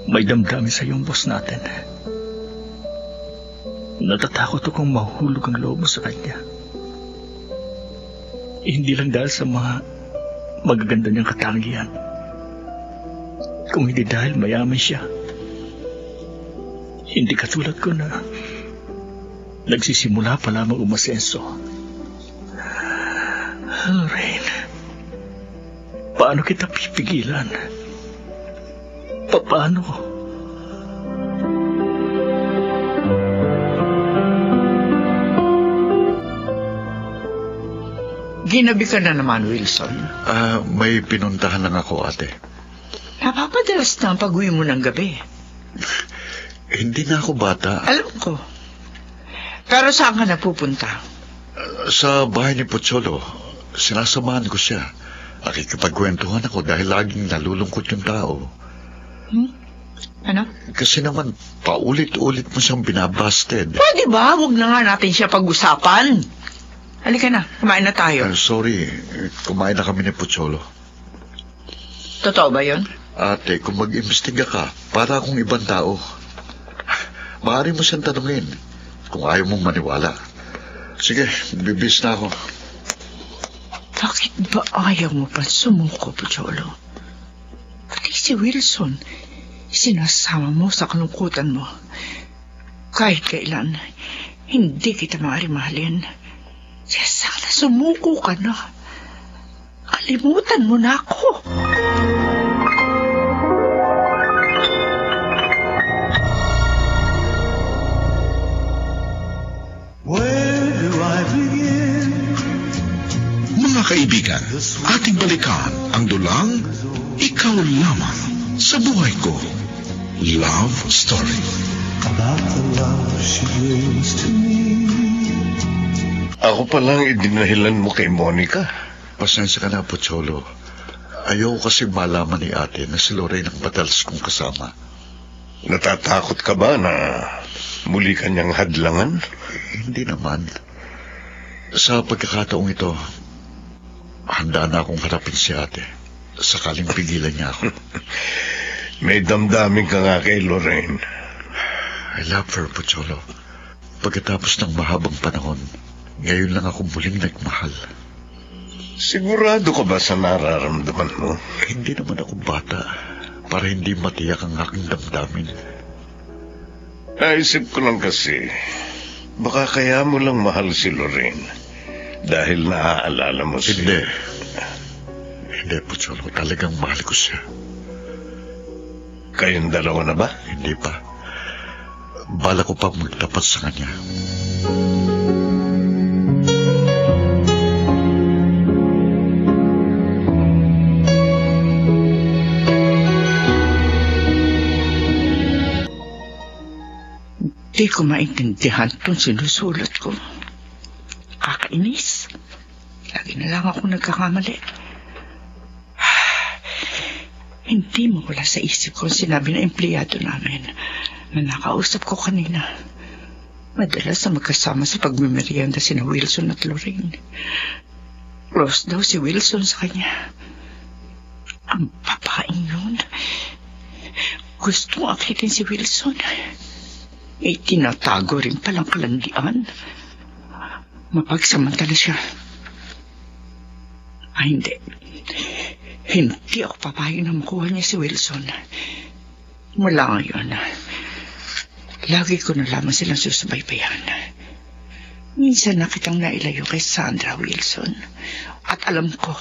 may damdamin sa iyong boss natin. Natatakot akong mahuhulog ang loob mo sa kanya. Hindi lang dahil sa mga magaganda niyang katangian, kung hindi dahil mayaman siya. Hindi katulad ko na nagsisimula pa lamang umasenso. Lorraine, paano kita pipigilan? Paano? Ginabi ka na naman, Wilson. May pinuntahan lang ako, ate. Napapadalas na ang pag-uwi mo ng gabi. Hindi na ako bata. Alam ko. Pero saan ka napupunta? Sa bahay ni Pocholo. Sinasamahan ko siya. Nakikipagkwentuhan ako dahil laging nalulungkot yung tao. Ano? Kasi naman, paulit-ulit mo siyang binabasted. Pwede ba? Huwag na nga natin siya pag-usapan. Halika na, kumain na tayo. Sorry, kumain na kami ni Pocholo. Totoo ba yun? Ate, kung mag-imbestiga ka, para akong ibang tao. Maaari mo siyang tanungin kung ayaw mong maniwala. Sige, bibis na ako. Bakit ba ayaw mo pa sumuko, Pocholo? Pati si Wilson, sinasama mo sa kalungkutan mo. Kahit kailan, hindi kita maaari mahalin. Kaya sana sumuko ka na. Kalimutan mo na ako. Where do I begin? Mga kaibigan, ating balikan ang dulang Ikaw Lamang sa Buhay Ko. Love Story. About the love she brings to me. Ako palang idinahilan mo kay Monica. Pasensya ka na, Pocholo. Ayaw kasi malaman ni ate na si Lorraine ang madalas kong kasama. Natatakot ka ba na muli kanyang hadlangan? Hindi naman. Sa pagkakataong ito, handa na akong harapin si ate. Sakaling pigilan niya ako. May damdamin ka nga kay Lorraine. I love her, Pocholo. Pagkatapos ng mahabang panahon, ngayon lang ako muling nagmahal. Sigurado ka ba sa nararamdaman mo? Hindi naman ako bata para hindi matiyak ang aking damdamin. Naisip ko lang kasi, baka kaya mo lang mahal si Lorraine dahil naaalala mo siya. Hindi. Hindi, Pocholo. Talagang mahal ko siya. Kayong dalawa na ba? Hindi pa. Bala ko pa magtapat sa kanya. Hindi ko maintindihan itong sinusulat ko. Kakainis. Lagi na lang ako nagkakamali. Hindi mo wala sa isip ko sinabi na empleyado namin na nakausap ko kanina. Madalas na magkasama sa pagmimerienda sina Wilson at Lorraine. Close daw si Wilson sa kanya. Ang babaeng yun. Gustong akitin si Wilson. May tinatago rin palang kalandian. Mapagsamantala siya. Ay, hindi. Hindi ako papayag na makuha niya si Wilson. Mula ngayon, lagi ko na lamang silang susubaybayan. Minsan na kitang nailayo kay Sandra, Wilson. At alam ko,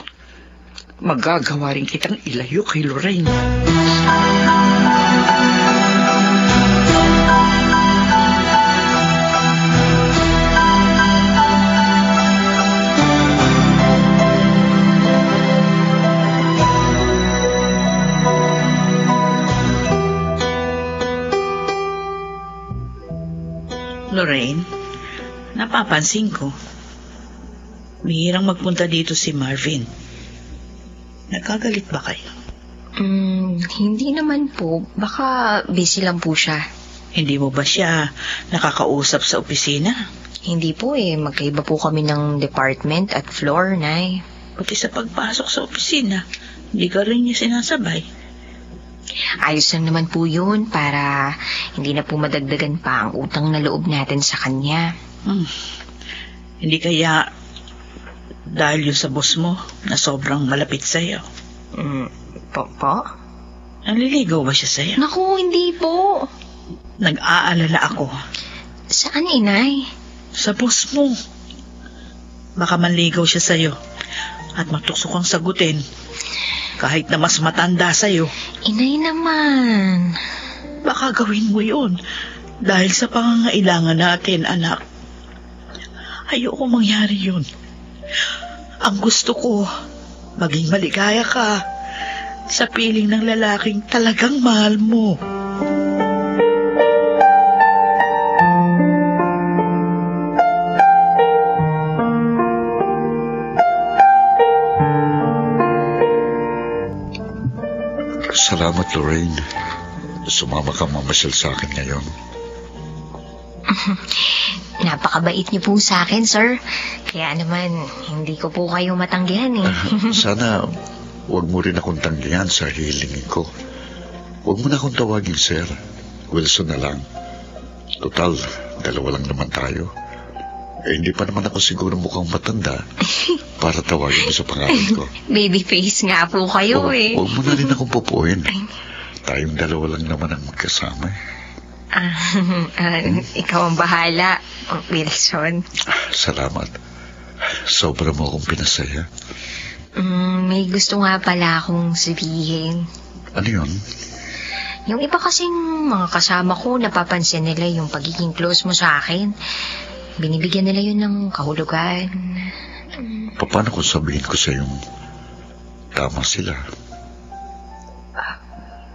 magagawa rin kitang ilayo kay Lorraine. Lorraine, napapansin ko. Bihirang magpunta dito si Marvin. Nagkagalit ba kayo? Hindi naman po. Baka busy lang po siya. Hindi mo ba siya nakakausap sa opisina? Hindi po magkaiba po kami ng department at floor, Nay. Pati sa pagpasok sa opisina, hindi ka rin niya sinasabay. Ayos lang naman po yun para hindi na po madagdagan pa ang utang na loob natin sa kanya. Hindi kaya dahil yun sa boss mo na sobrang malapit sa'yo? Po? Naliligaw ba siya sa'yo? Naku, hindi po. Nag-aalala ako. Saan, Inay? Sa boss mo. Baka manligaw siya sa'yo at matukso kang sagutin kahit na mas matanda sa'yo. Inay naman. Baka gawin mo yun dahil sa pangangailangan natin, anak. Ayoko mangyari yun. Ang gusto ko, maging maligaya ka sa piling ng lalaking talagang mahal mo. Salamat, Lorraine. Sumama ka mamasyal sa akin ngayon. Napakabait niyo po sa akin, sir. Kaya naman, hindi ko po kayo matanggihan Sana huwag mo rin akong tanggihan sa hilingin ko. Huwag mo na akong tawagin, sir. Wilson na lang. Total, dalawa lang naman tayo. Hindi pa naman ako siguro mukhang matanda para tawagin mo sa pangalan ko. Babyface nga po kayo Huwag mo na rin akong pupuin. Tayong dalawa lang naman ang magkasama. Ikaw ang bahala, Wilson. Salamat. Sobra mo akong pinasaya. May gusto nga pala akong sabihin. Ano yun? Yung iba kasing mga kasama ko, napapansin nila yung pagiging close mo sa akin. Binibigyan nila yun ng kahulugan. Paano kung sabihin ko sa yung tama sila?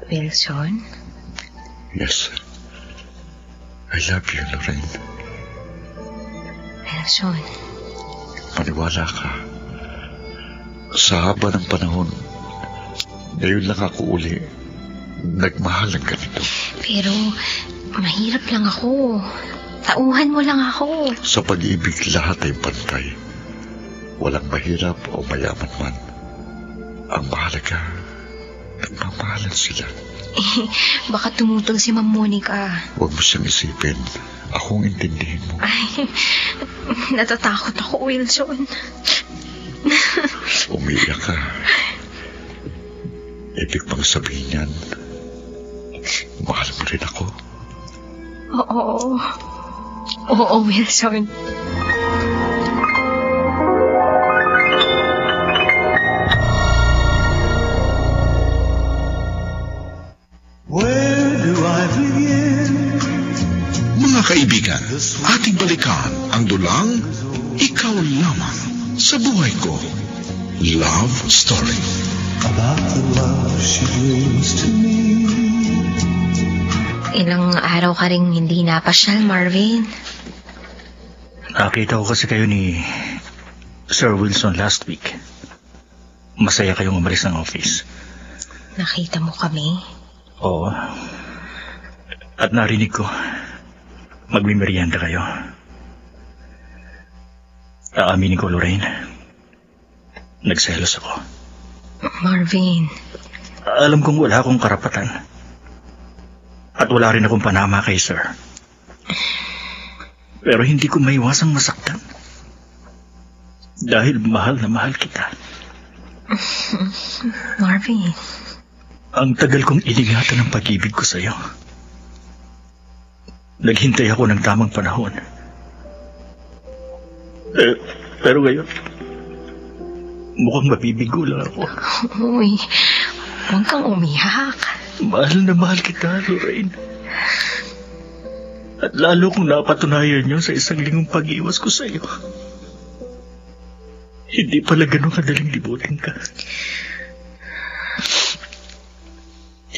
Wilson? Yes. I love you, Lorraine. Wilson? Maniwala ka. Sa haba ng panahon, ngayon lang ako uli nagmahal ng ganito. Pero mahirap lang ako. Tauhan mo lang ako. Sa pag-ibig, lahat ay pantay. Walang mahirap o mayaman man. Ang mahalaga, nagmamahalan sila. Baka tumutol si Ma'am Monica. Huwag mo siyang isipin. Akong intindihin mo. Ay, natatakot ako, Wilson. Umiiyak ka. Ibig bang sabihin yan, mahal mo rin ako? Oo, Wilson. Where do I begin? Mga kaibigan, ating balikan ang dulang Ikaw Lamang sa Buhay Ko. Love Story. About the love she brings to me. Ilang araw ka rin hindi napasyal, Marvin. Nakita ko kasi kayo ni Sir Wilson last week. Masaya kayong umalis ng office. Nakita mo kami? Oo. At narinig ko, magmimerienda kayo. Aaminin ko, Lorraine, nagselos ako. Marvin. Alam kong wala akong karapatan. At wala rin akong panama kay Sir. Pero hindi ko maiwasang masaktan. Dahil mahal na mahal kita. Marvin. Ang tagal kong iningatan ng pag-ibig ko sa'yo. Naghintay ako ng tamang panahon. Pero ngayon, mukhang mabibigo lang ako. Uy, huwag kang umiyak. Mahal na mahal kita, Lorraine. At lalo kung napatunayan niyo sa isang lingong pag-iwas ko sa iyo. Hindi pala ganun kadaling libutin ka.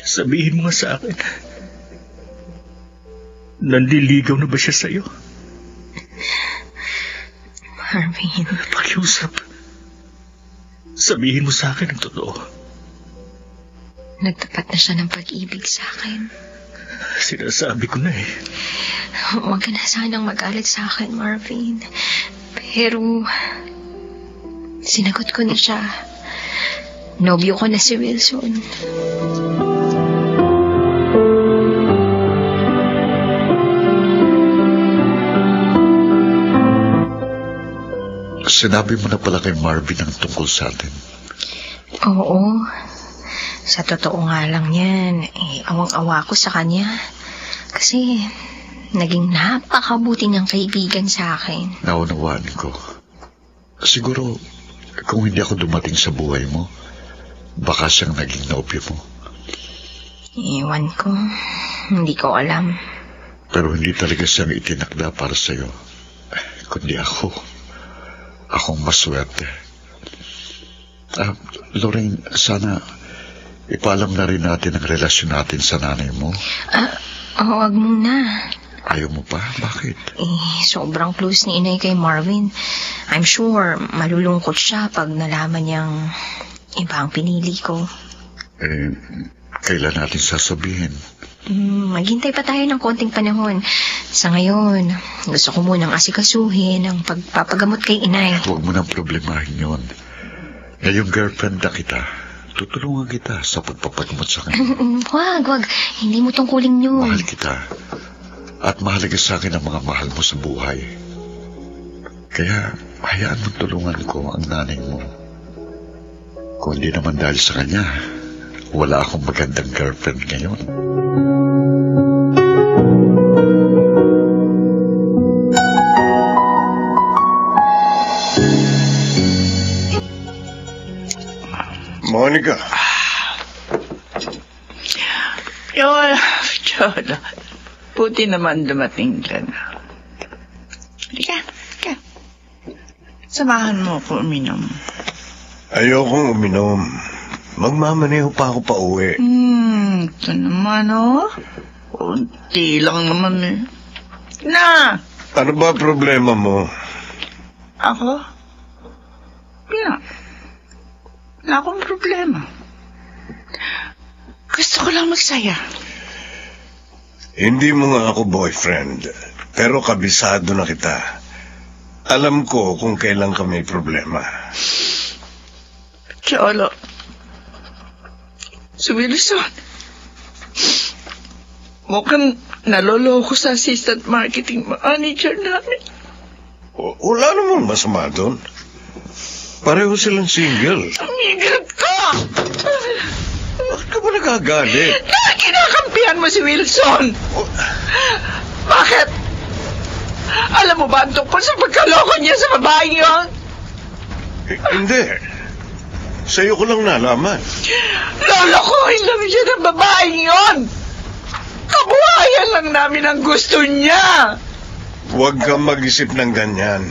Sabihin mo nga sa akin, nandiligaw na ba siya sa iyo? Marvin. Pakiusap. Sabihin mo sa akin ang totoo. Nagtapat na siya ng pag-ibig sa akin. Sinasabi ko na eh. Huwag ka na sanang magalit sa akin, Marvin. Pero, sinagot ko na siya. Nobyo ko na si Wilson. Sinabi mo na pala kay Marvin ang tungkol sa atin. Oo. Sa totoo nga lang yan, awang-awa ko sa kanya. Kasi, naging napakabuti niyang kaibigan sa akin. Naunawaan ko. Siguro, kung hindi ako dumating sa buhay mo, baka siyang naging nobyo mo. Iwan ko. Hindi ko alam. Pero hindi talaga siyang itinakda para sa'yo. Kundi ako. Akong maswerte. Lorraine, sana ipaalam na rin natin ang relasyon natin sa nanay mo. Huwag muna. Ayaw mo pa? Bakit? Sobrang close ni inay kay Marvin. I'm sure malulungkot siya pag nalaman niyang iba ang pinili ko. Kailan natin sasabihin? Maghintay pa tayo ng konting panahon. Sa ngayon, gusto ko munang asikasuhin ang pagpapagamot kay inay. Huwag mo nang problemahin yun. Ngayong girlfriend na kita, tutulungan kita sa pagpapagamot sa kanya. Wag. Hindi mo tungkulin yun. Mahal kita. At mahalaga sa akin ang mga mahal mo sa buhay. Kaya, hayaan mo tulungan ko ang nanay mo. Kung hindi naman dahil sa kanya, wala akong magandang girlfriend ngayon. Monica. Cholo. Puti naman dumating dyan. Halika. Samahan mo ako uminom. Ayokong uminom. Magmamaneho pa ako pa uwi. Ito naman, Kunti lang naman eh. Na! Ano ba problema mo? Ako? Wala akong problema. Gusto ko lang magsaya. Hindi mo nga ako boyfriend, pero kabisado na kita. Alam ko kung kailan ka may problema. Cholo. Si Wilson. Mukhang naloloko sa assistant marketing manager namin. Wala namang masama doon. Pareho silang single. Tumigil ka! Bakit ka ba nagagalit? Dahil kinakampihan mo si Wilson! Bakit? Alam mo ba ang tungkol sa pagkaloko niya sa babaeng yun? Hindi. Sa'yo ko lang nalaman. Lolokohin lang siya ng babaeng yun! Kabuhayan lang namin ang gusto niya! Huwag kang mag-isip ng ganyan.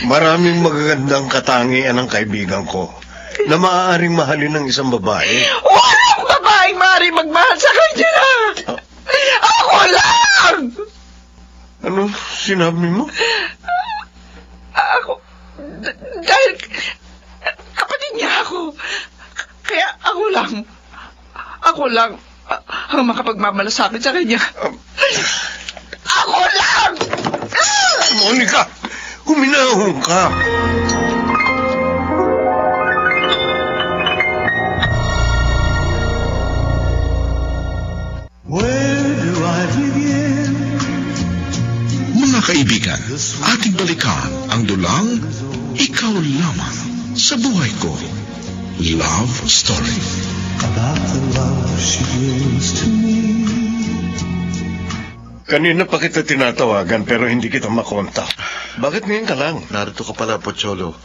Maraming magagandang katangian ng kaibigan ko na maaaring mahalin ng isang babae. Walang babaeng maaaring magmahal sa kanya! Ako lang! Ano sinabi mo? Ako... Dahil... kapatid niya ako. Kaya ako lang ang makapagmamalasakit sa kanya. Ako lang! Monica! Huminahon ka! Mga kaibigan, ating balikan ang dulang Ikaw Lamang sa Buhay Ko. Love Story. About the love she brings to me. Kanina pa kita tinatawagan pero hindi kita makontak. Bakit ngayon ka lang? Narito ka pala, Pocholo.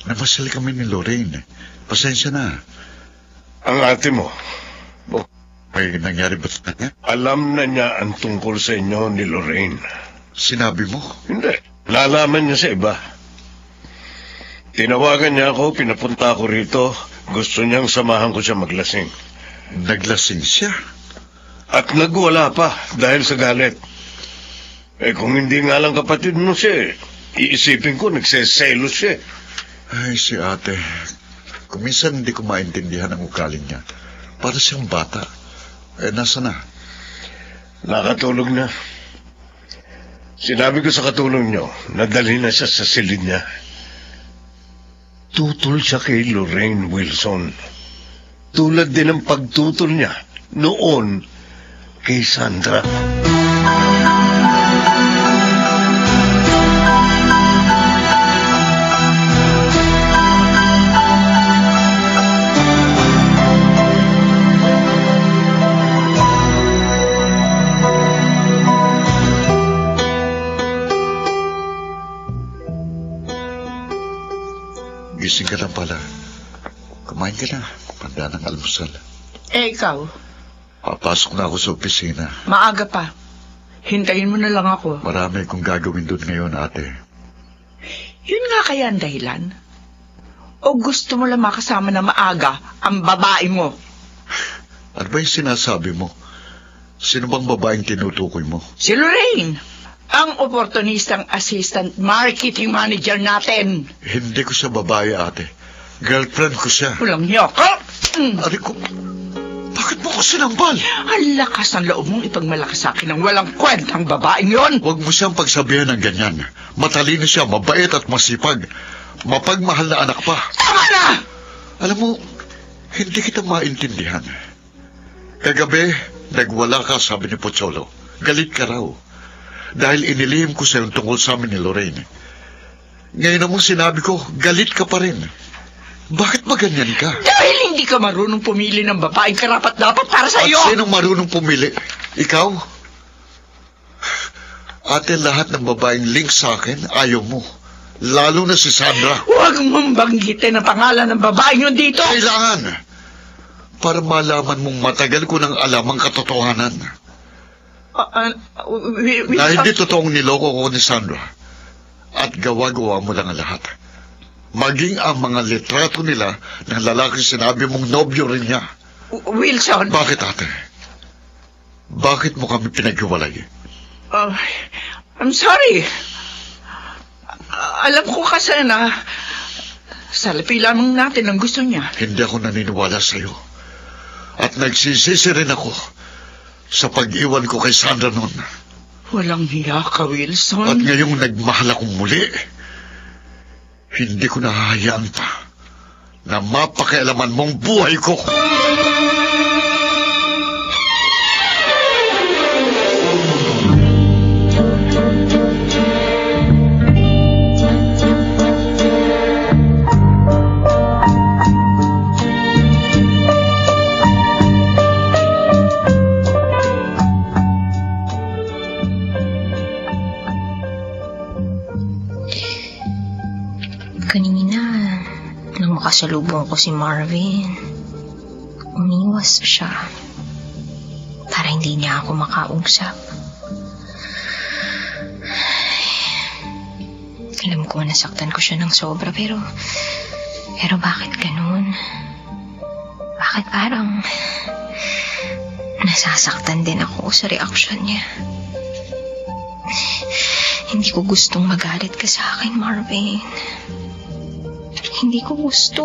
Namasyal kami ni Lorraine. Pasensya na. Ang ate mo. May nangyari ba sa kanya? Alam na niya ang tungkol sa inyo ni Lorraine. Sinabi mo? Hindi. Lalaman niya sa iba. Tinawagan niya ako, pinapunta ako rito. Gusto niyang samahan ko siya maglasing. Naglasing siya? At nagwala pa dahil sa galit. Kung hindi nga lang kapatid mo siya, iisipin ko nagseselos siya. Ay, si ate. Kung minsan hindi ko maintindihan ang ugali niya. Para siyang bata. Nasa na? Nakatulog na. Sinabi ko sa katulong nyo, nadali na siya sa silid niya. Tutol siya kay Lorraine Wilson. Tulad din ang pagtutol niya noon kay Sandra. Gising ka na pala. Kumain ka na. Panda ng almusal. Ikaw? Papasok na ako sa opisina. Maaga pa. Hintayin mo na lang ako. Marami akong gagawin doon ngayon, ate. Yun nga kaya ang dahilan? O gusto mo lang makasama na maaga ang babae mo? Ano ba yung sinasabi mo? Sino bang babaeng tinutukoy mo? Si Lorraine. Ang oportunistang assistant marketing manager natin. Hindi ko siya babae, ate. Girlfriend ko siya. Walang niyo ka. Ari ko, bakit mo ko sinambal? Ang lakas ng loob mong ipagmalakas sa akin ng walang kwentang babaeng yon. Huwag mo siyang pagsabihan ng ganyan. Matalino siya, mabait at masipag. Mapagmahal na anak pa. Tama na! Alam mo, hindi kita maintindihan. Kagabi, nagwala ka, sabi ni Pocholo. Galit ka raw. Dahil inilihim ko sa'yo tungkol sa amin ni Lorraine. Ngayon naman sinabi ko, galit ka pa rin. Bakit ba ganyan ka? Dahil hindi ka marunong pumili ng babaeng karapat-dapat para sa iyo. At sinong marunong pumili? Ikaw? Ate, lahat ng babaeng link sa akin, ayaw mo. Lalo na si Sandra. Huwag mong banggitin ang pangalan ng babaeng yun dito. Kailangan. Para malaman mong matagal ko nang alam ang katotohanan. Na hindi totoong niloko ko ni Sandra. At gawa-gawa mo lang ang lahat. Maging ang mga litrato nila ng lalaki sinabi mong nobyo rin niya. Wilson! Bakit, ate? Bakit mo kami pinaghiwalay? I'm sorry. Alam ko kasi na salapi lamang natin ang gusto niya. Hindi ako naniniwala sa'yo. At nagsisisi rin ako sa pag-iwan ko kay Sandra noon. Walang hiya ka, Wilson. At ngayong nagmahal akong muli, hindi ko nahahayaan pa na mapakialaman mong buhay ko. Makasalubong ko si Marvin. Umiwas siya para hindi niya ako makausap. Alam ko nasaktan ko siya ng sobra pero bakit ganun? Bakit parang nasasaktan din ako sa reaksyon niya? Hindi ko gustong magalit ka sa akin, Marvin. Hindi ko gusto.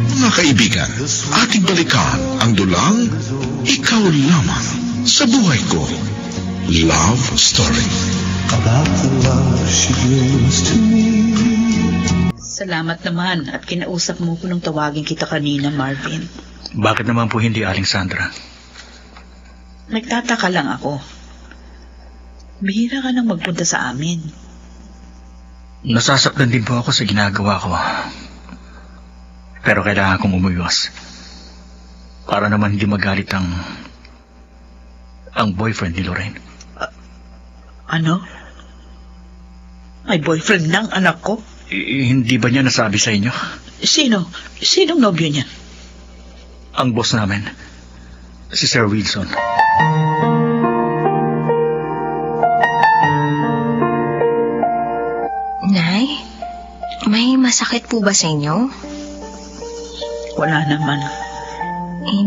Mga kaibigan, ating balikan ang dulang Ikaw Lamang sa Buhay Ko. Love Story. About the love she brings to me. Salamat naman at kinausap mo ko nung tawagin kita kanina, Marvin. Bakit naman po hindi, Aling Sandra? Nagtataka lang ako. Bihira ka nang magpunta sa amin. Nasasaktan din po ako sa ginagawa ko. Pero kailangan kong umuwas. Para naman hindi magalit ang boyfriend ni Lorraine. Ano? May boyfriend ng anak ko? Hindi ba niya nasabi sa inyo? Sino? Sinong nobyo niya? Ang boss namin, si Sir Wilson. Nay, may masakit po ba sa inyo? Wala naman.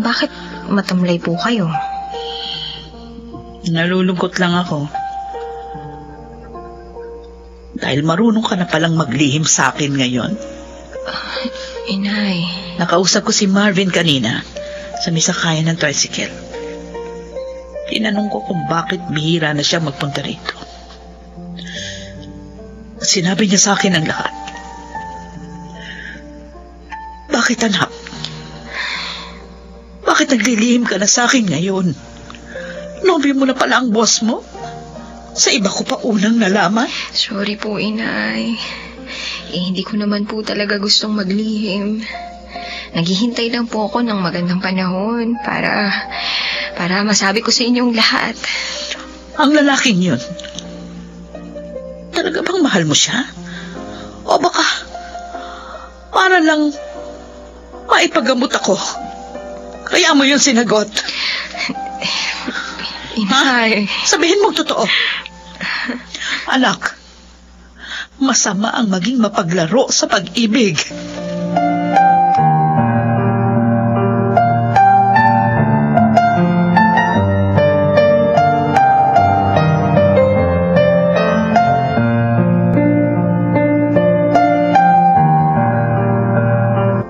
Bakit matamlay po kayo? Nalulungkot lang ako. Dahil marunong ka na palang maglihim sa akin ngayon. Inay. Nakausap ko si Marvin kanina sa may sakayan ng tricycle. Tinanong ko kung bakit bihira na siya magpunta rito. Sinabi niya sa akin ang lahat. Bakit, anak? Bakit naglilihim ka na sa akin ngayon? Nobyo mo na pala ang boss mo? Sa iba ko pa unang nalaman? Sorry po, Inay. Hindi ko naman po talaga gustong maglihim. Naghihintay lang po ako ng magandang panahon para masabi ko sa inyong lahat. Ang lalaking yun, talaga bang mahal mo siya? O baka para lang maipagamot ako? Kaya mo yun sinagot? Inay. Sabihin mo totoo. Anak, masama ang maging mapaglaro sa pag-ibig.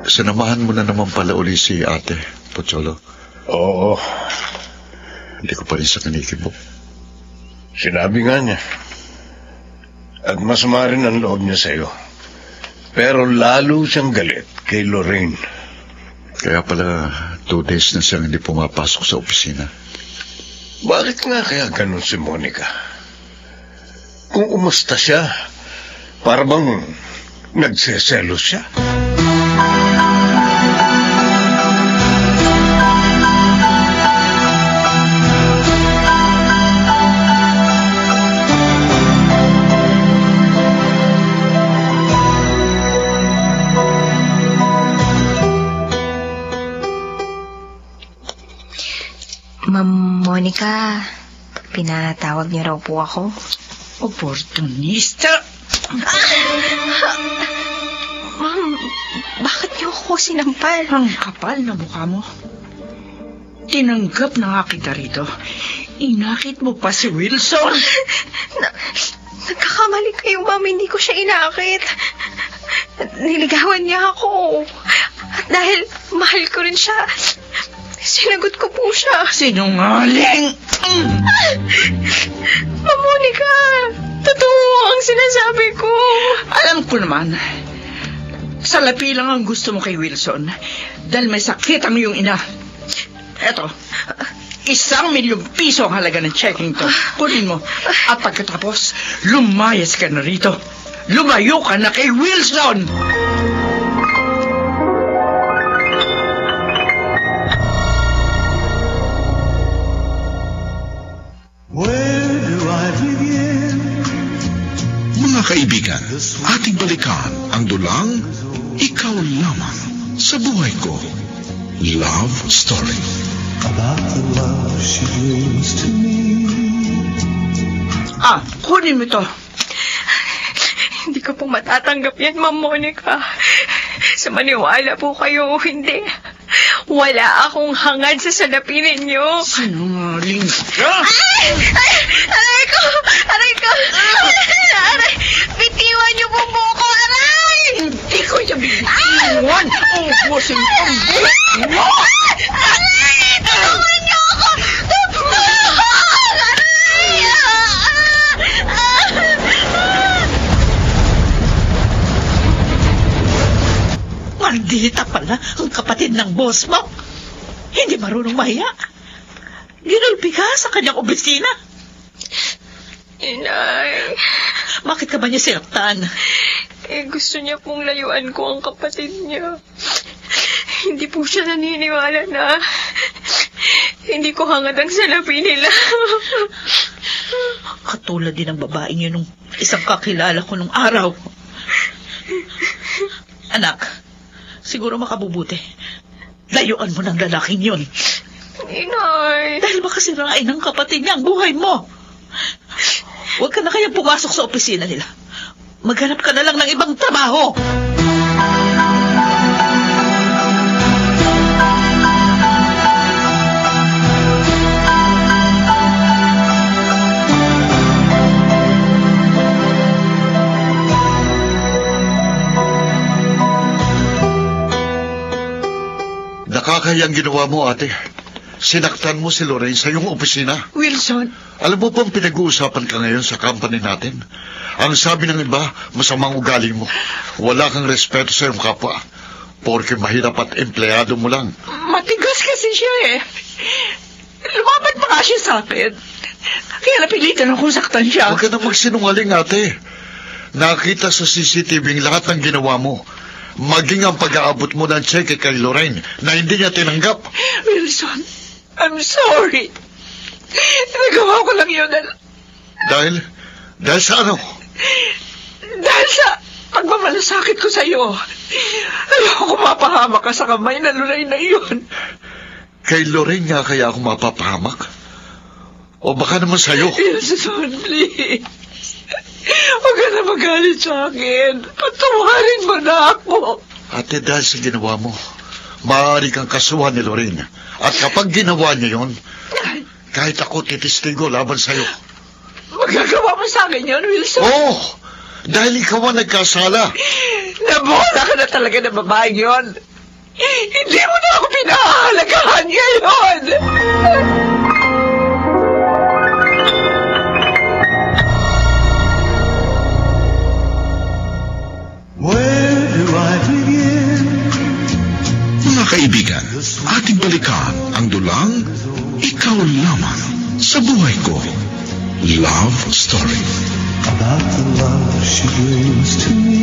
Sinamahan mo na naman pala uli si Ate, Pocholo. Oo. Hindi ko pa rin sa kinikibok. Sinabi nga niya. At masama rin ang loob niya sa'yo. Pero lalo siyang galit kay Lorraine. Kaya pala 2 days na siyang hindi pumapasok sa opisina. Bakit nga kaya ganun si Monica? Kung umusta siya, para bang nagseselos siya? Ma'am Monica, pinatawag niyo raw po ako. Oportunista! Ma'am, bakit niyo ako sinampal? Ang kapal na mukha mo. Tinanggap na nga kita rito. Inakit mo pa si Wilson. Nagkakamali kayo, ma'am. Hindi ko siya inakit. Niligawan niya ako. At dahil mahal ko rin siya, sinagot ko po siya. Sinungaling! Ma'am Monica, totoo ang sinasabi ko. Alam ko naman, salapi lang ang gusto mo kay Wilson dahil may sakit ang iyong ina. Eto, 1,000,000 piso ang halaga ng checking to. Kunin mo. At pagkatapos, lumayas ka na rito. Lumayo ka na kay Wilson! Where do I begin? Mga kaibigan, ating balikan ang dulang Ikaw Lamang sa Buhay Ko. Love Story. About the love she brings to me. Kunin mo ito. Hindi ko po matatanggap yan, Ma'am Monica. Sa maniwala po kayo o hindi, wala akong hangad sa salapin ninyo. Sinungaling ka? Aray ko! Aray ko! Aray! Bitiwan niyo po ako! Aray! Hindi ko siya bitiwan. Ubusin ko ang buhay mo. Aray! Tulungan niyo ako! Maldita pala ang kapatid ng boss mo. Hindi marunong mahiya. Ginulpi ka sa kanyang opisina. Inay. Bakit ka ba niya sinaktan? Gusto niya pong layuan ko ang kapatid niya. Hindi po siya naniniwala na hindi ko hangad ang salapi nila. Katulad din ng babaeng yun nung isang kakilala ko nung araw. Anak, siguro makabubuti. Layuan mo ng lalaking yun. Inay. Dahil baka sirain ng kapatid niya ang buhay mo. Huwag ka na kayang pumasok sa opisina nila. Maghanap ka na lang ng ibang trabaho. Nakakahiyang ginawa mo, ate. Sinaktan mo si Lorraine sa iyong opisina. Wilson, Alam mo bang pinag-uusapan ka ngayon sa company natin? Ang sabi ng iba, masamang ugali mo. Wala kang respeto sa iyong kapwa. Porke mahirap at empleyado mo lang. matigas kasi siya eh. Lumaban pa nga siya sa akin. Kaya napilitan akong saktan siya. Huwag ka na magsinungaling, ate. Nakita sa CCTV ang lahat ng ginawa mo. Maging ang pag-aabot mo ng cheque kay Lorraine na hindi niya tinanggap. Wilson, I'm sorry. Nagawa ko lang yun Dahil sa ano? dahil sa pagmamalasakit ko sa iyo. Ayoko mapahama ka sa kamay na Lorraine na iyon. Kay Lorraine nga kaya ako mapapahamak? O baka naman sa'yo? Wilson, please. Huwag ka na magalit sa akin. Patawarin mo na ako. Ate, dahil sa ginawa mo, maaari kang kasuhan ni Lorraine. At kapag ginawa niya yun, kahit ako titistigo laban sa'yo. Magagawa mo sa akin yun, Wilson? Oo! Dahil ikaw ang nagkasala. Nabola ka na talaga ng babaeng yun. Hindi mo na ako pinahahalagahan ngayon. Where do I begin? Mga kaibigan, ating balikan ang dulang Ikaw Lamang sa Buhay Ko. Love Story. About the love she brings to me.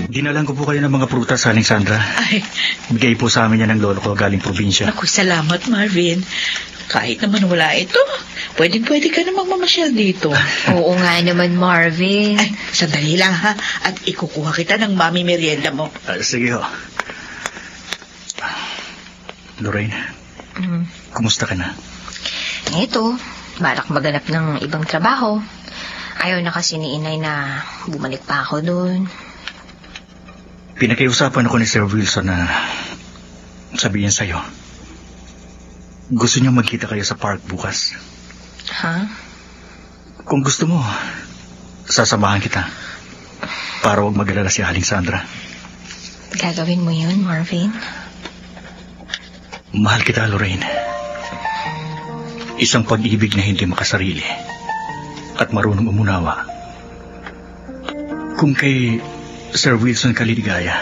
Dinalan ko po kayo ng mga prutas, Aling Sandra. Ay, Bigay po sa amin yan ng lolo ko galing probinsya. naku, salamat, Marvin. Kahit naman wala ito, pwede ka namang mamasyal dito. Oo nga naman, Marvin. Ay, sandali lang ha, at ikukuha kita ng mami merienda mo. Sige ho. Lorraine, kumusta ka na? Ito, balak maganap ng ibang trabaho. Ayaw na kasi ni inay na bumalik pa ako doon. Pinakiusapan ako ni Sir Wilson na sabihin sa'yo. Gusto niyo magkita kayo sa park bukas. Ha? Kung gusto mo, sasamahan kita. Para huwag mag-alala si Aling Sandra. Gagawin mo yun, Marvin? Mahal kita, Lorraine. Isang pag-ibig na hindi makasarili at marunong umunawa. Kung kay Sir Wilson kaliligaya,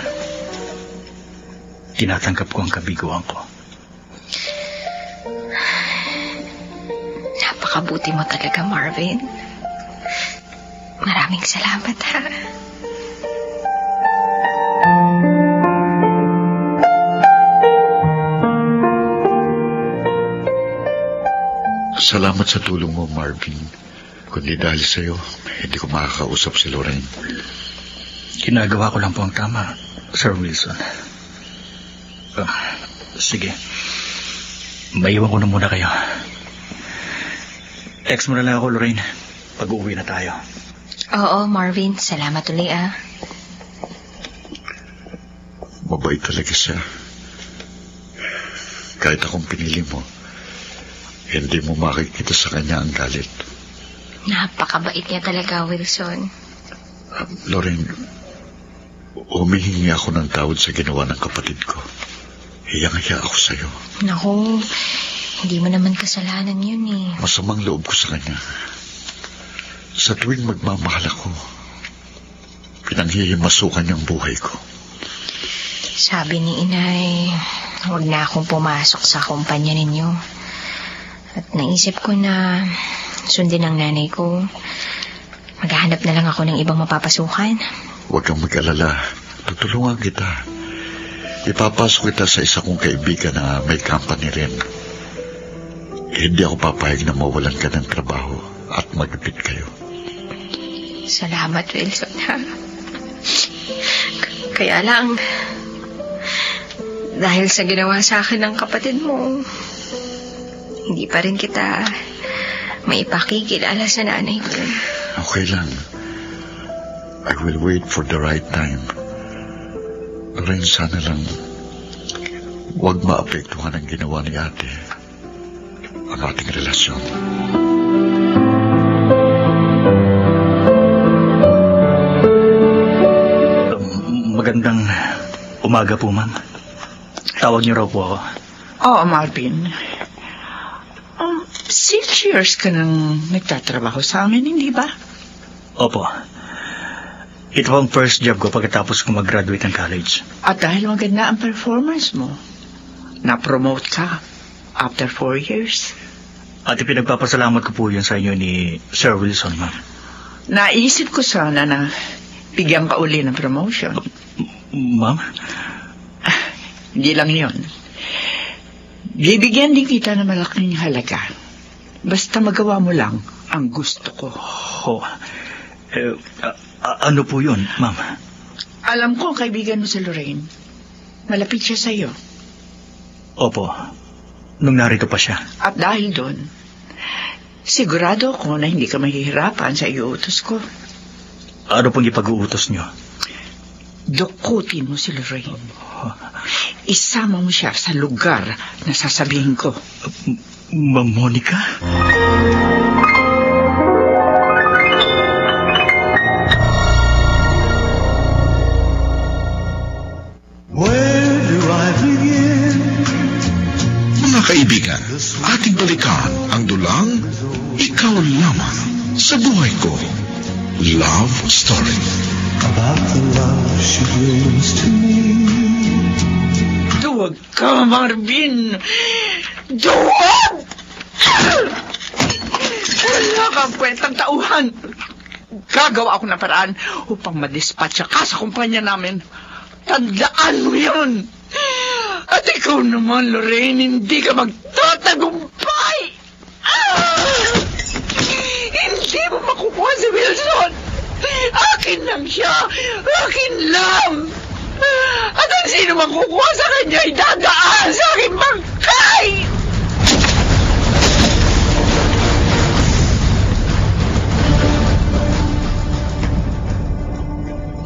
tinatanggap ko ang kabiguan ko. Napakabuti mo talaga, Marvin. Maraming salamat, ha? Salamat sa tulong mo, Marvin. Kundi dahil sa'yo, hindi ko makakausap si Lorraine. Ginagawa ko lang po ang tama, Sir Wilson. Sige. Maiwan ko na muna kayo. Text mo na lang ako, Lorraine. Pag-uwi na tayo. Oo, Marvin. Salamat ulit, ah. Mabait talaga siya. Kahit akong pinili mo, hindi mo makikita sa kanya ang galit. Napakabait niya talaga, Wilson. Lorraine, humihingi ako ng tawad sa ginawa ng kapatid ko. Hiyang-hiya ako sa'yo. Naku, hindi mo naman kasalanan yun eh. Masamang loob ko sa kanya. Sa tuwing magmamahal ako, pinanghihimasukan niyang buhay ko. Sabi ni inay, huwag na akong pumasok sa kumpanya ninyo. At naisip ko na sundin ang nanay ko. Maghahanap na lang ako ng ibang mapapasukan. Huwag kang mag-alala. Tutulungan kita. Ipapasok kita sa isa kong kaibigan na may company rin. Hindi ako papayag na mawalan ka ng trabaho at magpit kayo. Salamat, Wilson, ha? Kaya lang, dahil sa ginawa sa akin ng kapatid mo, hindi pa rin kita maipakikilala sa nanay ko. Okay lang. I will wait for the right time. Rin sana lang huwag maapektuhan ang ginawa ni ate ang ating relasyon. Magandang umaga po, ma'am. Tawag niyo raw po ako. Oo, Marvin. 6 years ka nang nagtatrabaho sa amin, hindi ba? Opo. Ito ang first job ko pagkatapos ko mag-graduate ng college. At dahil maganda ang performance mo, na-promote ka after 4 years. At ipinagpapasalamat ko po yun sa inyo ni Sir Wilson, ma'am. Naisip ko sana na bigyan ka uli ng promotion. Ma'am? Hindi lang yun. Bibigyan din kita ng malaking halaga. Basta magawa mo lang ang gusto ko. Ano po yun, ma'am? Alam ko ang kaibigan mo si Lorraine. Malapit siya sa'yo. Opo. Nung narito pa siya. At dahil doon, sigurado ako na hindi ka mahihirapan sa iuutos ko. Ano pong ipag-uutos niyo? Dukutin mo si Lorraine. Isama mo siya sa lugar na sasabihin ko. Ma'am Monica? Where do I begin? Mga kaibigan, ating balikan ang dulang Ikaw Lamang sa Buhay Ko. Love Story. About the love she brings to me. Duwag ka, Marvin! Duwag! Wala kang kwentang tauhan. Gagawa ako ng paraan upang madispatcha ka sa kumpanya namin. Tandaan mo yun! At ikaw naman, Lorraine, hindi ka magtatagumpay! Hindi mo makukuha si Wilson! Akin lang siya! Akin lang! At ang sino mang kukuha sa kanya ay dadaan sa aking bangkay!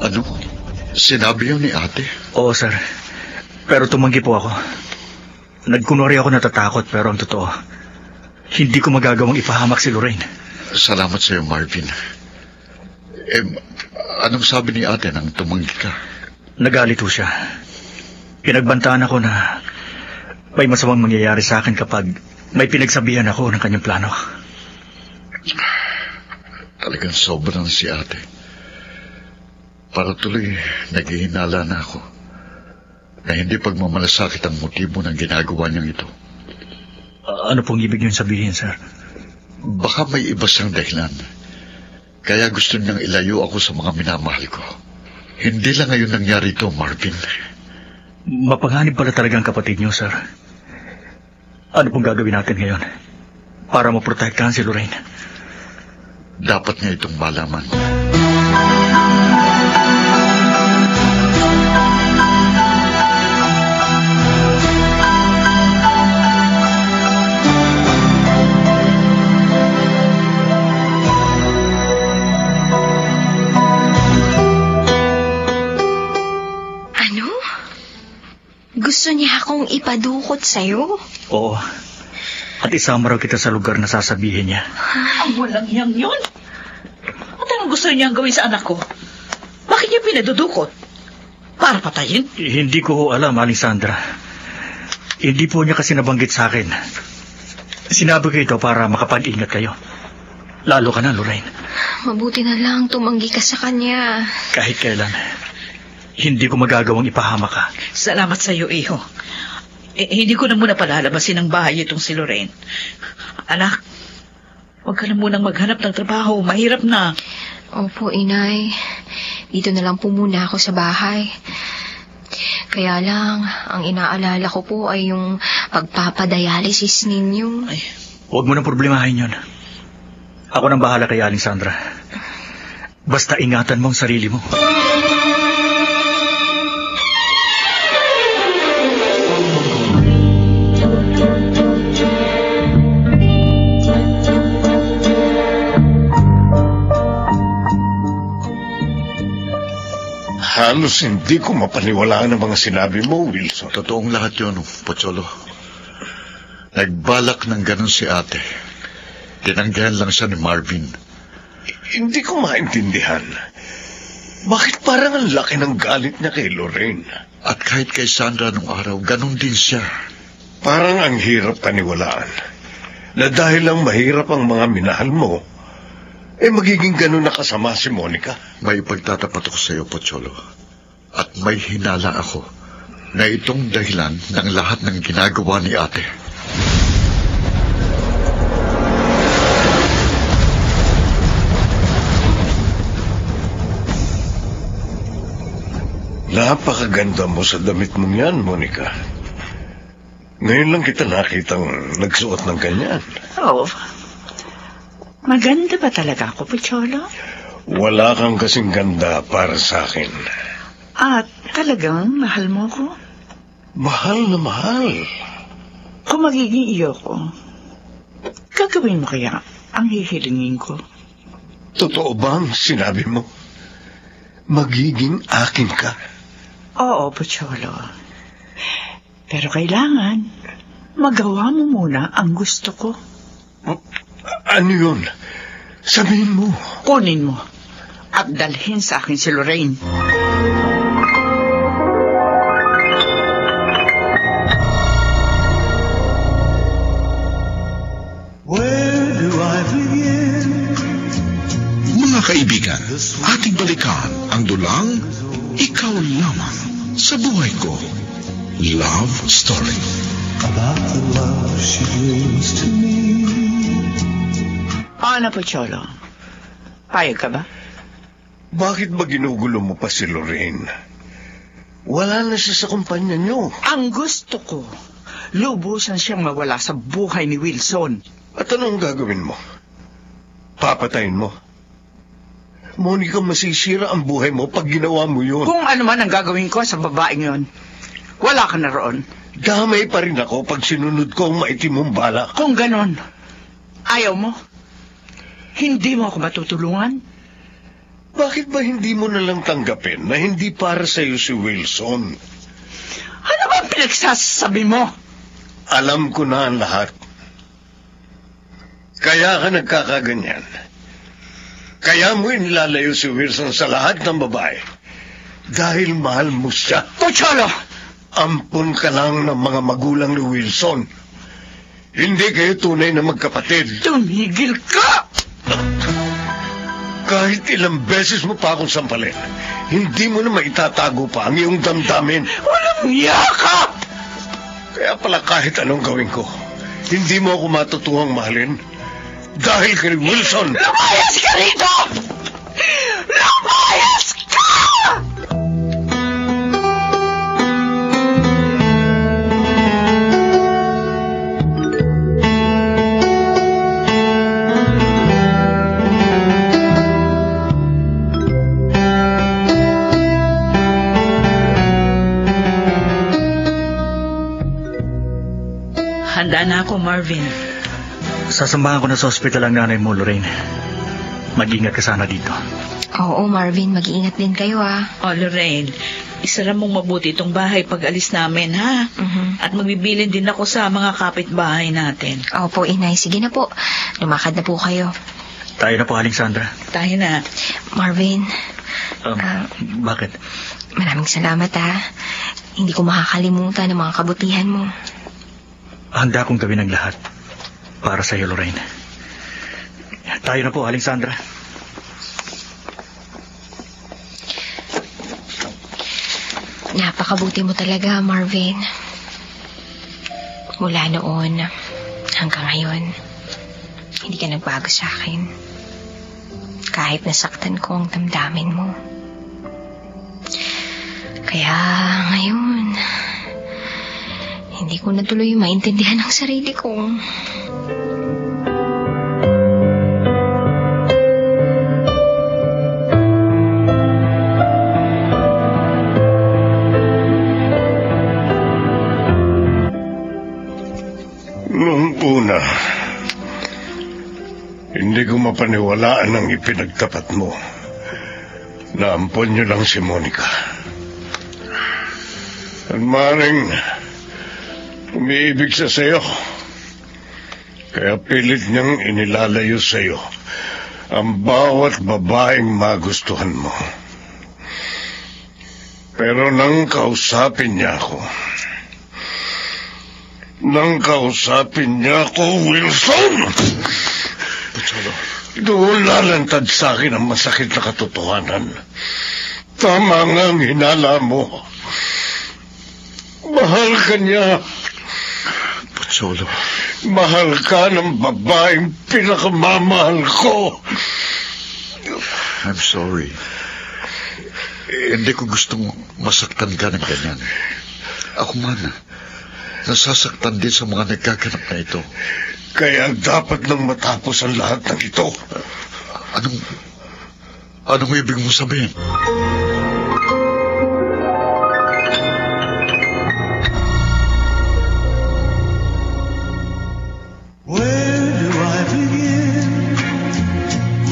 Ano? Sinabi yun ni ate? Oo, sir. Pero tumanggi po ako. Nagkunwari ako natatakot, pero ang totoo, hindi ko magagawang ipahamak si Lorraine. Salamat sa iyo, Marvin. Anong sabi ni ate nang tumanggi ka? Nagalit ho siya. Pinagbantaan ako na may masamang mangyayari sa akin kapag may pinagsabihan ako ng kanyang plano. Talagang sobrang si ate. Para tuloy, naghihinala na ako na hindi pagmamalasakit ang motibo ng ginagawa niyang ito. Ano pong ibig niyong sabihin, sir? Baka may iba siyang dahilan. Kaya gusto niyang ilayo ako sa mga minamahal ko. Hindi lang ngayon nangyari ito, Marvin. Mapanganib pala talagang kapatid niyo, sir. Ano pong gagawin natin ngayon para maprotektahan si Lorraine? Dapat niya itong malaman. Gusto niya akong ipadukot sa'yo? Oo. At isama raw kita sa lugar na sasabihin niya. Ang walang hiyang yun. At anong gusto niyang gawin sa anak ko? Bakit niya pinadudukot? Para patayin? Hindi ko alam, Aling Sandra. Hindi po niya kasi nabanggit sa akin. Sinabi ko ito para makapag-ingat kayo. Lalo ka na, Lorraine. Mabuti na lang tumanggi ka sa kanya. Kahit kailan, hindi ko magagawang ipahamak ka. Salamat sa iyo, iho. Hindi ko na muna palalabasin ang bahay itong si Lorraine. Anak, huwag ka na munang maghanap ng trabaho. Mahirap na. Opo, inay. Dito na lang po muna ako sa bahay. Kaya lang, ang inaalala ko po ay yung pagpapadialysis ninyo. Ay, huwag mo nang problemahin yun. Ako nang bahala kay Aling Sandra. Basta ingatan mo ang sarili mo. Halos hindi ko mapaniwalaan ang mga sinabi mo, Wilson. Totoong lahat yun, Pocholo. Nagbalak ng ganun si ate. Tinanggihan lang siya ni Marvin. Hindi ko maintindihan. Bakit parang ang laki ng galit niya kay Lorraine? At kahit kay Sandra nung araw, ganun din siya. Parang ang hirap paniwalaan na dahil lang mahirap ang mga minahal mo, magiging ganun na kasama si Monica. May pagtatapat ako sa iyo, Pocholo. At may hinala ako na itong dahilan ng lahat ng ginagawa ni ate. Napakaganda mo sa damit mong yan, Monica. Ngayon lang kita nakitang nagsuot ng ganyan. Oh, maganda ba talaga ako, Pocholo? Wala kang kasing ganda para sa akin. At talagang mahal mo ko? Mahal na mahal. Kung magiging iyo ko, gagawin mo kaya ang hihilingin ko? Totoo bang sinabi mo? Magiging akin ka? Oo, Pocholo. Pero kailangan magawa mo muna ang gusto ko. Ano yun? Sabihin mo. Kunin mo at dalhin sa akin si Lorraine. Where do I begin? Mga kaibigan, ating balikan ang dulang Ikaw Lamang sa Buhay Ko. Love Story. About the love she brings to me. Ano, Pocholo? Payag ka ba? Bakit ba ginugulo mo pa si Lorraine? Wala na siya sa kumpanya niyo. Ang gusto ko, lubusan siyang mawala sa buhay ni Wilson. At anong gagawin mo? Papatayin mo? Monica, masisira ang buhay mo pag ginawa mo yun. Kung ano man ang gagawin ko sa babaeng yon, wala ka na roon. Damay pa rin ako pag sinunod ko ang maitim mong balak. Kung ganon, ayaw mo? Hindi mo ako matutulungan? Bakit ba hindi mo nalang tanggapin na hindi para sa'yo si Wilson? Ano ba pinagsasabi mo? Alam ko na ang lahat. Kaya ka nagkakaganyan. Kaya mo inilalayo si Wilson sa lahat ng babae. Dahil mahal mo siya. Pocholo! Ampun ka lang ng mga magulang ni Wilson. Hindi kayo tunay na magkapatid. Tumigil ka! Kahit ilang beses mo pa akong sampalin, hindi mo na maitatago pa ang iyong damdamin. Walang yakap! Kaya pala kahit anong gawin ko, hindi mo ako matutuwang mahalin. Dahil kay Wilson. Lumayas ka rito! Lumayas ka! Handa na ako, Marvin. Sasambahan ko na sa ospital ang nanay mo, Lorraine. Mag-ingat ka sana dito. Oo, Marvin, mag-iingat din kayo, ha? Oh, Lorraine, isara mong mabuti itong bahay pag alis namin, ha? At magbibilin din ako sa mga kapitbahay natin. Opo, inay. Sige na po. Lumakad na po kayo. Tayo na po, Aling Sandra. Tayo na. Marvin. Bakit? Maraming salamat, ha? Hindi ko makakalimutan ang mga kabutihan mo. Handa kong gawin ang lahat para sa iyo, Lorraine. Tayo na po, Aling Sandra. Napakabuti mo talaga, Marvin. Mula noon hanggang ngayon, hindi ka nagbago sa akin. Kahit nasaktan ko ang damdamin mo. Kaya ngayon, hindi ko na tuloy maintindihan ang sarili ko. Noong una, hindi ko mapaniwalaan ang ipinagtapat mo. Naampon niyo lang si Monica. At maring umiibig siya sa'yo. Kaya pilit niyang inilalayo sa'yo ang bawat babaeng magustuhan mo. Pero nang kausapin niya ako, Wilson! Pocholo. Doon lalantad sa akin ang masakit na katotohanan. Tama nga ang hinala mo. Mahal ka niya. Pocholo. Mahal ka ng babaeng pinakamamahal ko. I'm sorry. Hindi ko gustong masaktan ka ng ganyan. Ako man, nasasaktan din sa mga nagkaganap na ito. Kaya dapat nang matapos ang lahat ng ito. Anong ibig mo sabihin?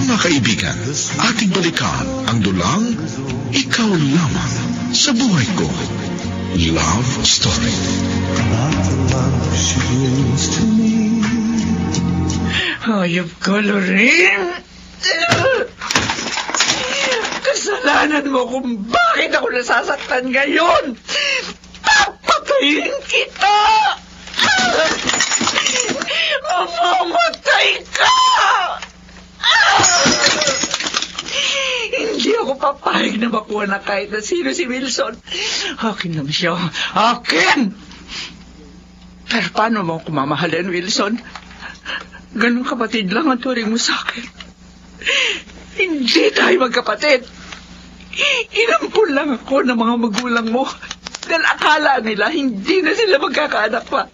Mga kaibigan, ating balikan ang dulang Ikaw Lamang sa Buhay Ko. Love Story. About the love she brings to me. Hayop ka, Lorraine. Kasalanan mo kung bakit ako nasasaktan ngayon. Papatayin kita! Mamamatay ka! Hindi ako papayag na makuha na kahit na sino si Wilson. Akin lang siya. Akin! Pero paano mo ako mamahalin, Wilson? Ganun kapatid lang ang turing mo sa akin. Hindi tayo magkapatid. Inampun lang ako ng mga magulang mo dahil akala nila hindi na sila magkakaanak pa.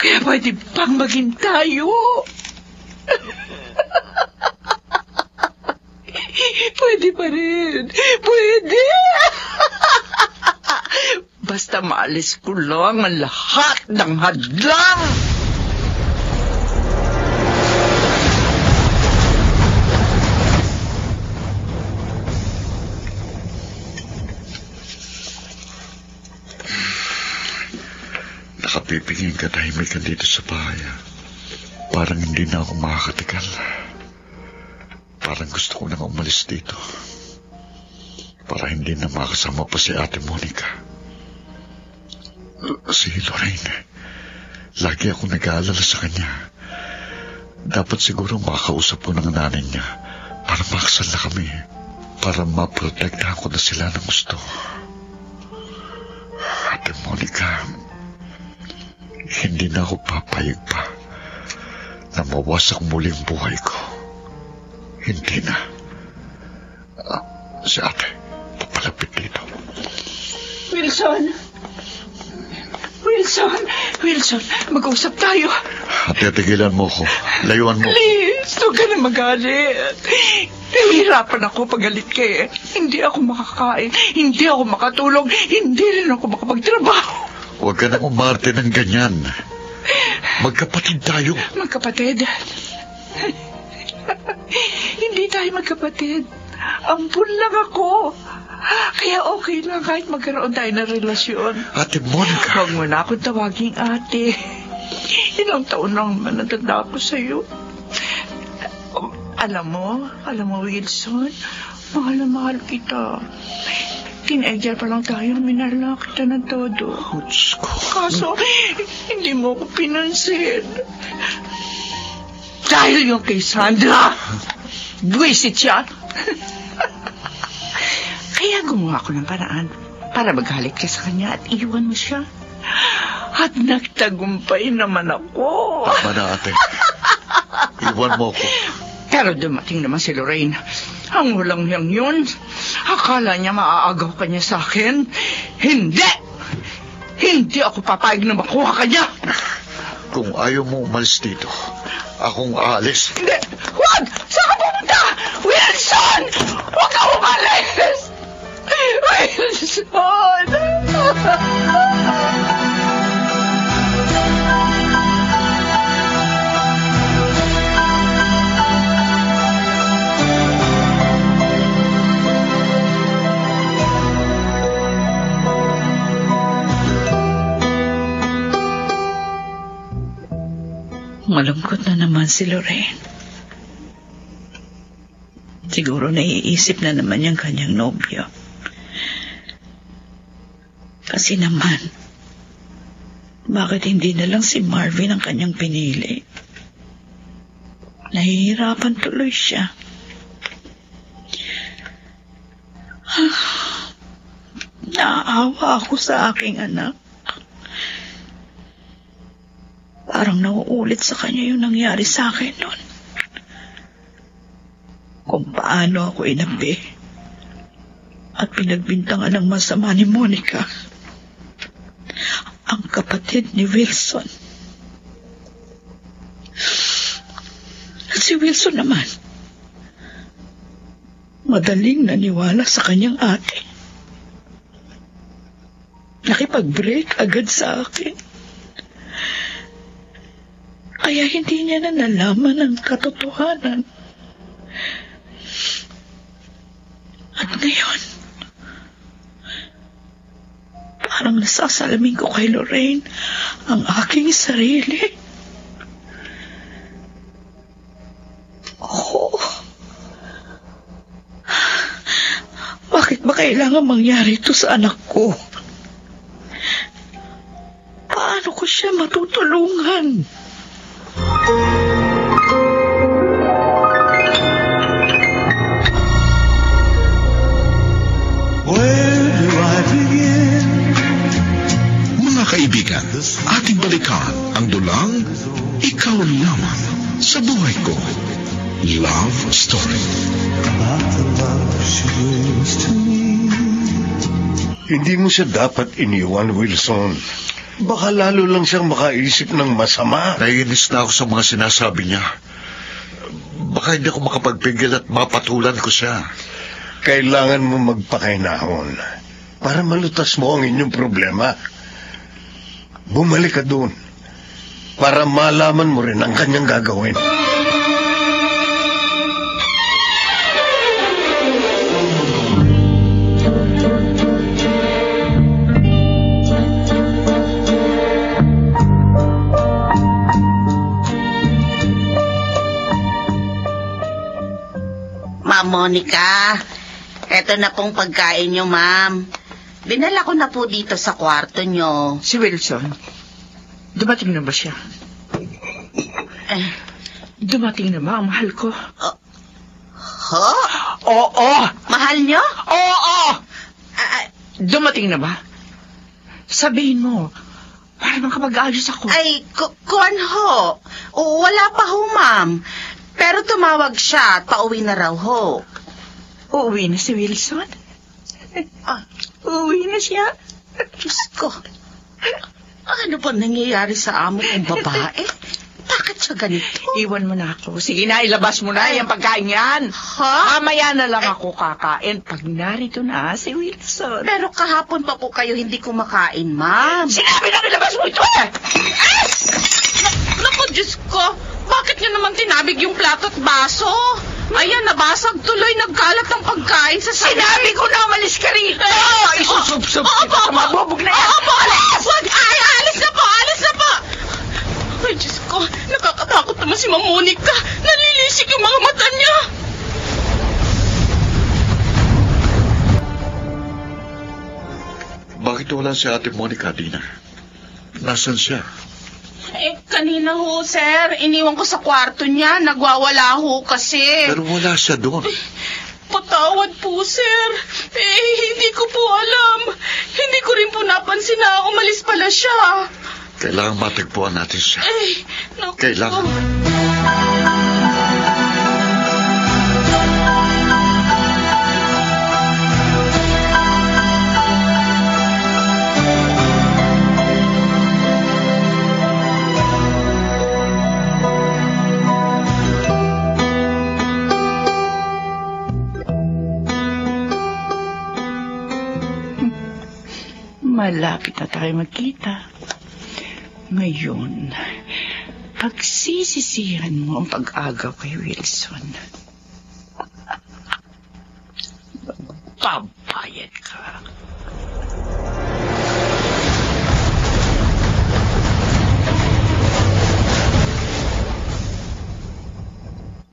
Kaya pwede pang maging tayo. Pwede pa rin. Pwede. Basta maalis ko lang ang lahat ng hadlang. Nakapipingin ka tahimik ka dito sa bahay. Parang hindi na ako makakatigal. Parang gusto ko nang umalis dito. Para hindi na makasama pa si Ate Monica. Si Lorraine. Lagi ako nag-aalala sa kanya. Dapat siguro makakausap ko ng nanay niya para makasal na kami. Para maprotektahan ko na sila ng gusto. Ate Monica, hindi na ako papayag pa na mawasak muli ang buhay ko. Hindi na. Si ate, papalapit dito. Wilson! Mag-usap tayo. Ate, tigilan mo ko. Layuan mo. Please, huwag ka na magalit. Nahihirapan ako pag galit ka eh. Hindi ako makakain, hindi ako makatulog, hindi rin ako makapagtrabaho. Huwag ka na umarte ng ganyan. Magkapatid tayo. Magkapatid? Hindi tayo magkapatid. Ampun lang ako. Kaya okay lang kahit magkaroon tayo ng relasyon. Ate Monica. Huwag mo na akong tawaging ate. Ilang taon lang naman natanda ako sa'yo. Alam mo Wilson, mahal na mahal kita. Teenager pa lang tayo, minahal na kita ng todo. Diyos ko. Kaso, hindi mo ako pinansin. Dahil yung kay Sandra, buwisit siya. Kaya gumawa ko ng paraan para maghalik ka sa kanya at iwan mo siya. At nagtagumpay naman ako. Tama na, ate. Iwan mo ko. Pero dumating naman si Lorraine. Ang walang yang yun. Akala niya maaagaw ka niya sa akin. Hindi! Hindi ako papayag na makuha ka niya. Kung ayaw mo umalis dito, akong aalis. Hindi! Huwag! Saan ka pumunta? Wilson! Huwag ka umalis! Wilson! Malungkot na naman si Lorraine. Siguro naiisip na naman yung kanyang nobyo. Kasi naman, bakit hindi na lang si Marvin ang kanyang pinili? Nahihirapan tuloy siya. Naaawa ako sa aking anak. Parang nauulit sa kanya yung nangyari sa akin noon. Kung paano ako inapi at pinagbintangan ng masama ni Monica, ang kapatid ni Wilson. At si Wilson naman, madaling naniwala sa kanyang ate. Nakipag-break agad sa akin. Kaya hindi niya na nalaman ang katotohanan. At ngayon, parang nasasalamin ko kay Lorraine ang aking sarili. Oh, bakit ba kailangan mangyari ito sa anak ko? Paano ko siya matutulungan? Mga kaibigan, ating balikan ang dulang Ikaw Lamang sa Buhay Ko. Love Story. About the love she brings to me. Hindi mo siya dapat iniwan, Wilson. Baka lalo lang siyang makaisip ng masama. Naiinis na ako sa mga sinasabi niya. Baka hindi ako makapagpigil at mapatulan ko siya. Kailangan mo magpakainahon para malutas mo ang inyong problema. Bumalik ka doon para malaman mo rin ang kanyang gagawin. Ma'am Monica, eto na pong pagkain nyo, ma'am. Dinala ko na po dito sa kwarto nyo. Si Wilson, dumating na ba siya? Dumating na ba ang mahal ko? Ho? Oo! Mahal nyo? Oo! Dumating na ba? Sabihin mo, para makapag-ayos ako. Ay, kuwan ho. Wala pa ho, ma'am. Pero tumawag siya at pauwi na raw ho. Uuwi na si Wilson? Uuwi na siya? Diyos ko. Ano ba nangyayari sa amo kong babae? Bakit siya ganito? Iwan mo na ako. Sige na, ilabas mo na yung pagkain yan. Ha? Mamaya na lang ako kakain pag narito na si Wilson. Pero kahapon pa po kayo hindi kumakain, ma'am. Sinabi na ilabas mo ito eh! Naku, Diyos ko. Bakit niyo naman tinabig yung plato at baso? Ayan, nabasag tuloy, nagkalat ang pagkain sa sarili. Sinabi ko na umalis ka rito! Isusubsob kita sa mabubog na yan! Opo! Ay, alis na po! Alis na po! Ay, Diyos ko, nakakatakot naman si Ma'am Monica. Nalilisik yung mga mata niya. Bakit wala si Ate Monica, Dina? Nasaan siya? Kanina ho, sir. Iniwan ko sa kwarto niya. Nagwawala ho kasi. Pero wala siya doon. Patawad po, sir. Hindi ko po alam. Hindi ko rin po napansin na umalis pala siya. Kailangan matagpuan natin siya. Naku. Kailangan. Malapit na tayo magkita. Ngayon, pagsisisihan mo ang pag-agaw kay Wilson. Babayad ka.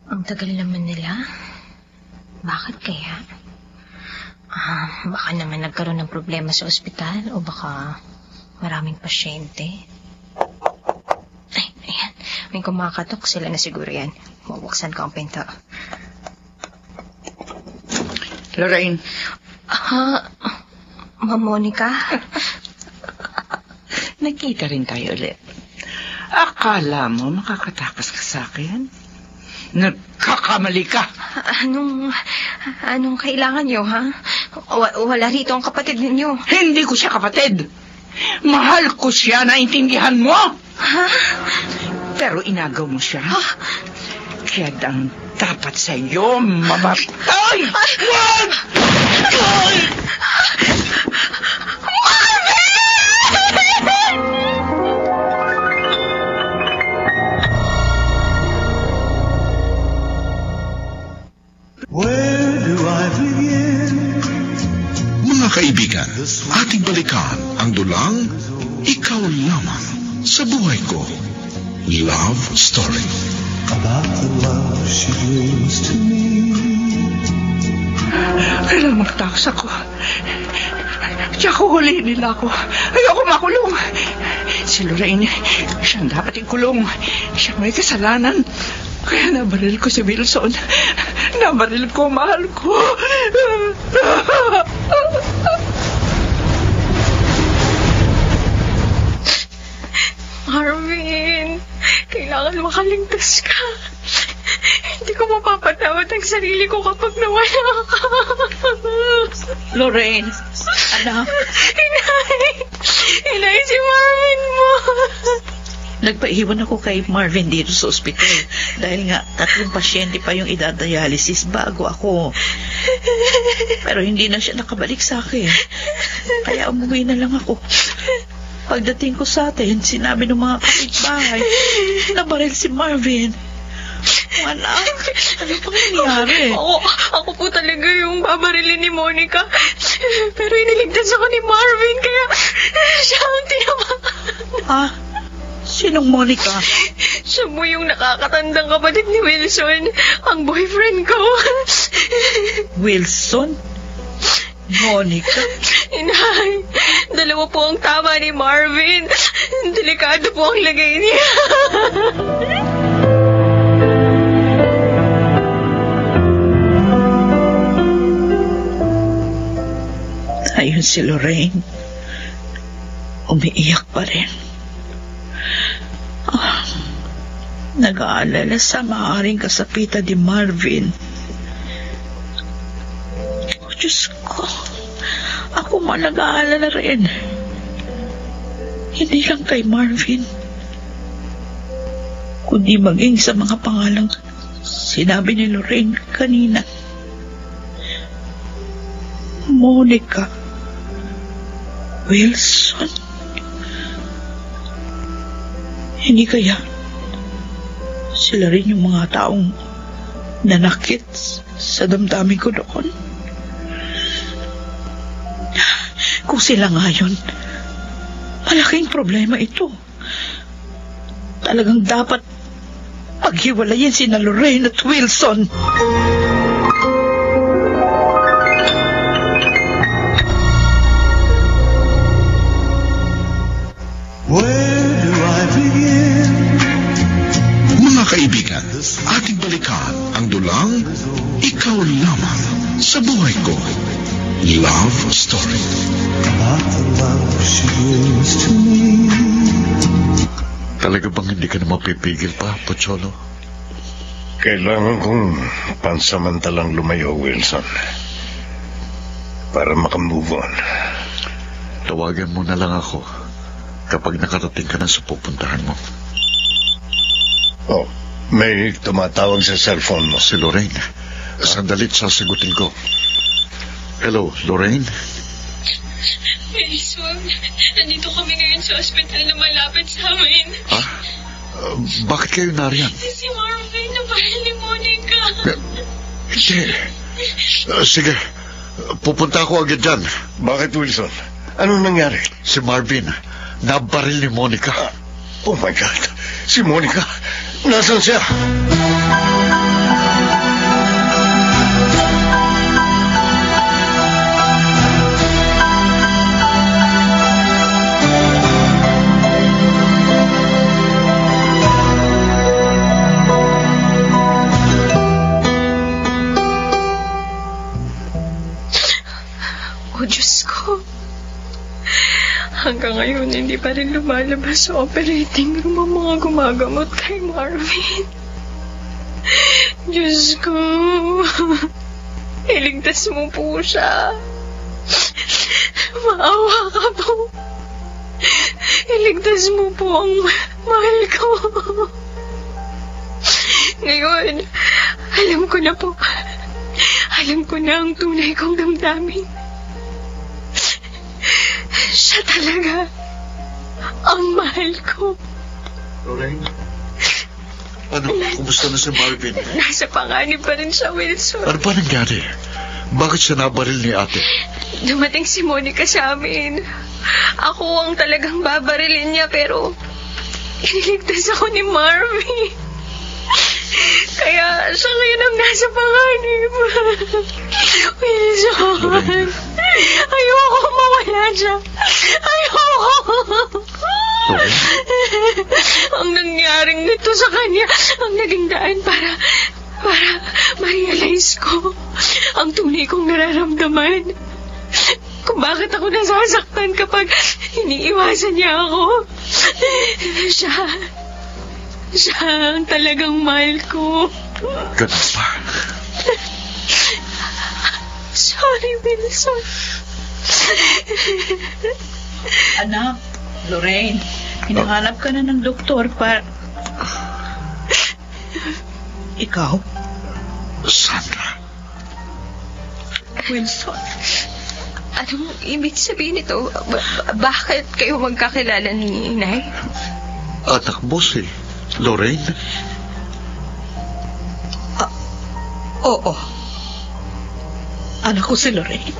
Ang tagal naman nila. Bakit kaya? Baka Baka naman nagkaroon ng problema sa ospital o baka maraming pasyente. Ay, ayan. May kumakatok. Sila na siguro yan. Mabuksan ko ang pinto. Lorraine. Ma'am Monica? Nakita rin tayo ulit. Akala mo makakatakas ka sa akin? Nagkakamali ka! Anong kailangan nyo, ha? Wala rito ang kapatid ninyo. Hindi ko siya kapatid! Mahal ko siya, naintindihan mo? Ha? Pero inagaw mo siya. Kaya ang dapat sa iyo, mamatay! Wag! Where do I begin? Mga kaibigan, ating balikan ang dulang Ikaw Lamang sa Buhay Ko. Love Story. About the love she brings to me. Kailangan magtakas ako. Diyan ko huliin nila ako. Ayoko makulong. Si Lorraine, siyang dapat ikulong. Siya may kasalanan. Kaya nabaril ko si Wilson. Nabaril ko, mahal ko. Marvin, kailangan makaligtas ka. Hindi ko mapapatawad ang sarili ko kapag nawala ka. Lorraine, anak. Inay, si Marvin mo. Nagpaiwan ako kay Marvin dito sa ospital dahil nga 3 pasyente pa yung idadialysis bago ako. Pero hindi na siya nakabalik sa akin. Kaya umuwi na lang ako. Pagdating ko sa atin, sinabi ng mga kapitbahay na baril si Marvin. Anak, ano pang nangyari? Ako po talaga yung babarilin ni Monica. Pero iniligtas ako ni Marvin, kaya siya ang tinamaan. Ha? Sinong Monica? Siya mo yung nakakatandang kapatid ni Wilson, ang boyfriend ko. Wilson? Monica? Inay, 2 po ang tama ni Marvin. Delikado po ang lagay niya. Ayun si Lorraine. Umiiyak pa rin. Nag-aalala sa maaaring kasapitan ni Marvin. Diyos ko, ako man nag-aalala rin. Hindi lang kay Marvin, kundi maging sa mga pangalang sinabi ni Lorraine kanina. Monica, Wilson. Hindi kaya sila rin yung mga taong nanakit sa damdamin ko doon? Kung sila nga yun, malaking problema ito. Talagang dapat paghiwalayin sina Lorraine at Wilson. Where do I begin? Mga kaibigan, ating balikan ang dulang Ikaw Lamang sa Buhay Ko. Love Story. About the love she brings to me. Talaga bang hindi ka na mapipigil pa, Pocholo? Kailangan kong pansamantalang lumayo, Wilson. Para makamove on. Tawagan mo na lang ako kapag nakarating ka na sa pupuntahan mo. Oh, may tumatawag sa cellphone mo. Si Lorraine. Sandalit sasagutin ko. Hello, Lorraine? Wilson, nandito kami ngayon sa ospital na malapit sa amin. Ha? Bakit kayo nariyan? Si Marvin, nabaril ni Monica. Hindi. Sige, pupunta ako agad dyan. Bakit, Wilson? Anong nangyari? Si Marvin, nabaril ni Monica. Oh my God, si Monica. Nasaan siya? Diyos ko. Hanggang ngayon, hindi pa rin lumalabas sa operating room ang mga gumagamot kay Marvin. Diyos ko, iligtas mo po siya. Maawa ka po. Iligtas mo po ang mahal ko. Ngayon, alam ko na po. Alam ko na ang tunay kong damdamin. Siya talaga ang mahal ko. Lorraine? Ano? Kumusta na si Marvin? Nasa panganib pa rin siya, Wilson. Ano ba nangyari? Bakit siya nabaril ni ate? Dumating si Monica sa amin. Ako ang talagang babarilin niya, pero iniligtas ako ni Marvin. Kaya siya ngayon ang nasa panganib. Wilson, ayoko mawala siya. Ayoko. Ang nangyaring nito sa kanya, ang naging daan para ma-realize ko ang tunay kong nararamdaman. Kung bakit ako nasasaktan kapag iniiwasan niya ako. Siya ang talagang mahal ko. Ganun pa? Sorry, Wilson. Anak, Lorraine, hinahanap ka na ng doktor para... Ikaw? Sandra. Wilson. Anong ibig sabihin nito? Bakit kayo magkakilala ni Inay? Anak mo si Lorraine? Oo. Anak ko si Lorraine.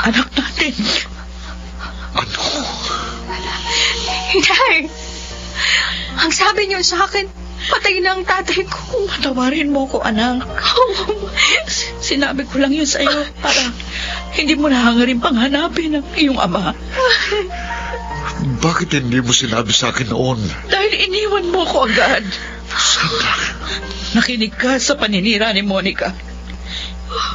Anak natin. Ano? Inay! Ang sabi niyo sa akin, patay na ang tatay ko. Patawarin mo ko, anak. Sinabi ko lang yun sa'yo para hindi mo nahangarin panghanapin ang iyong ama. Bakit hindi mo sinabi sa akin noon? Dahil iniwan mo ko agad. Sandra. Nakinig ka sa paninira ni Monica.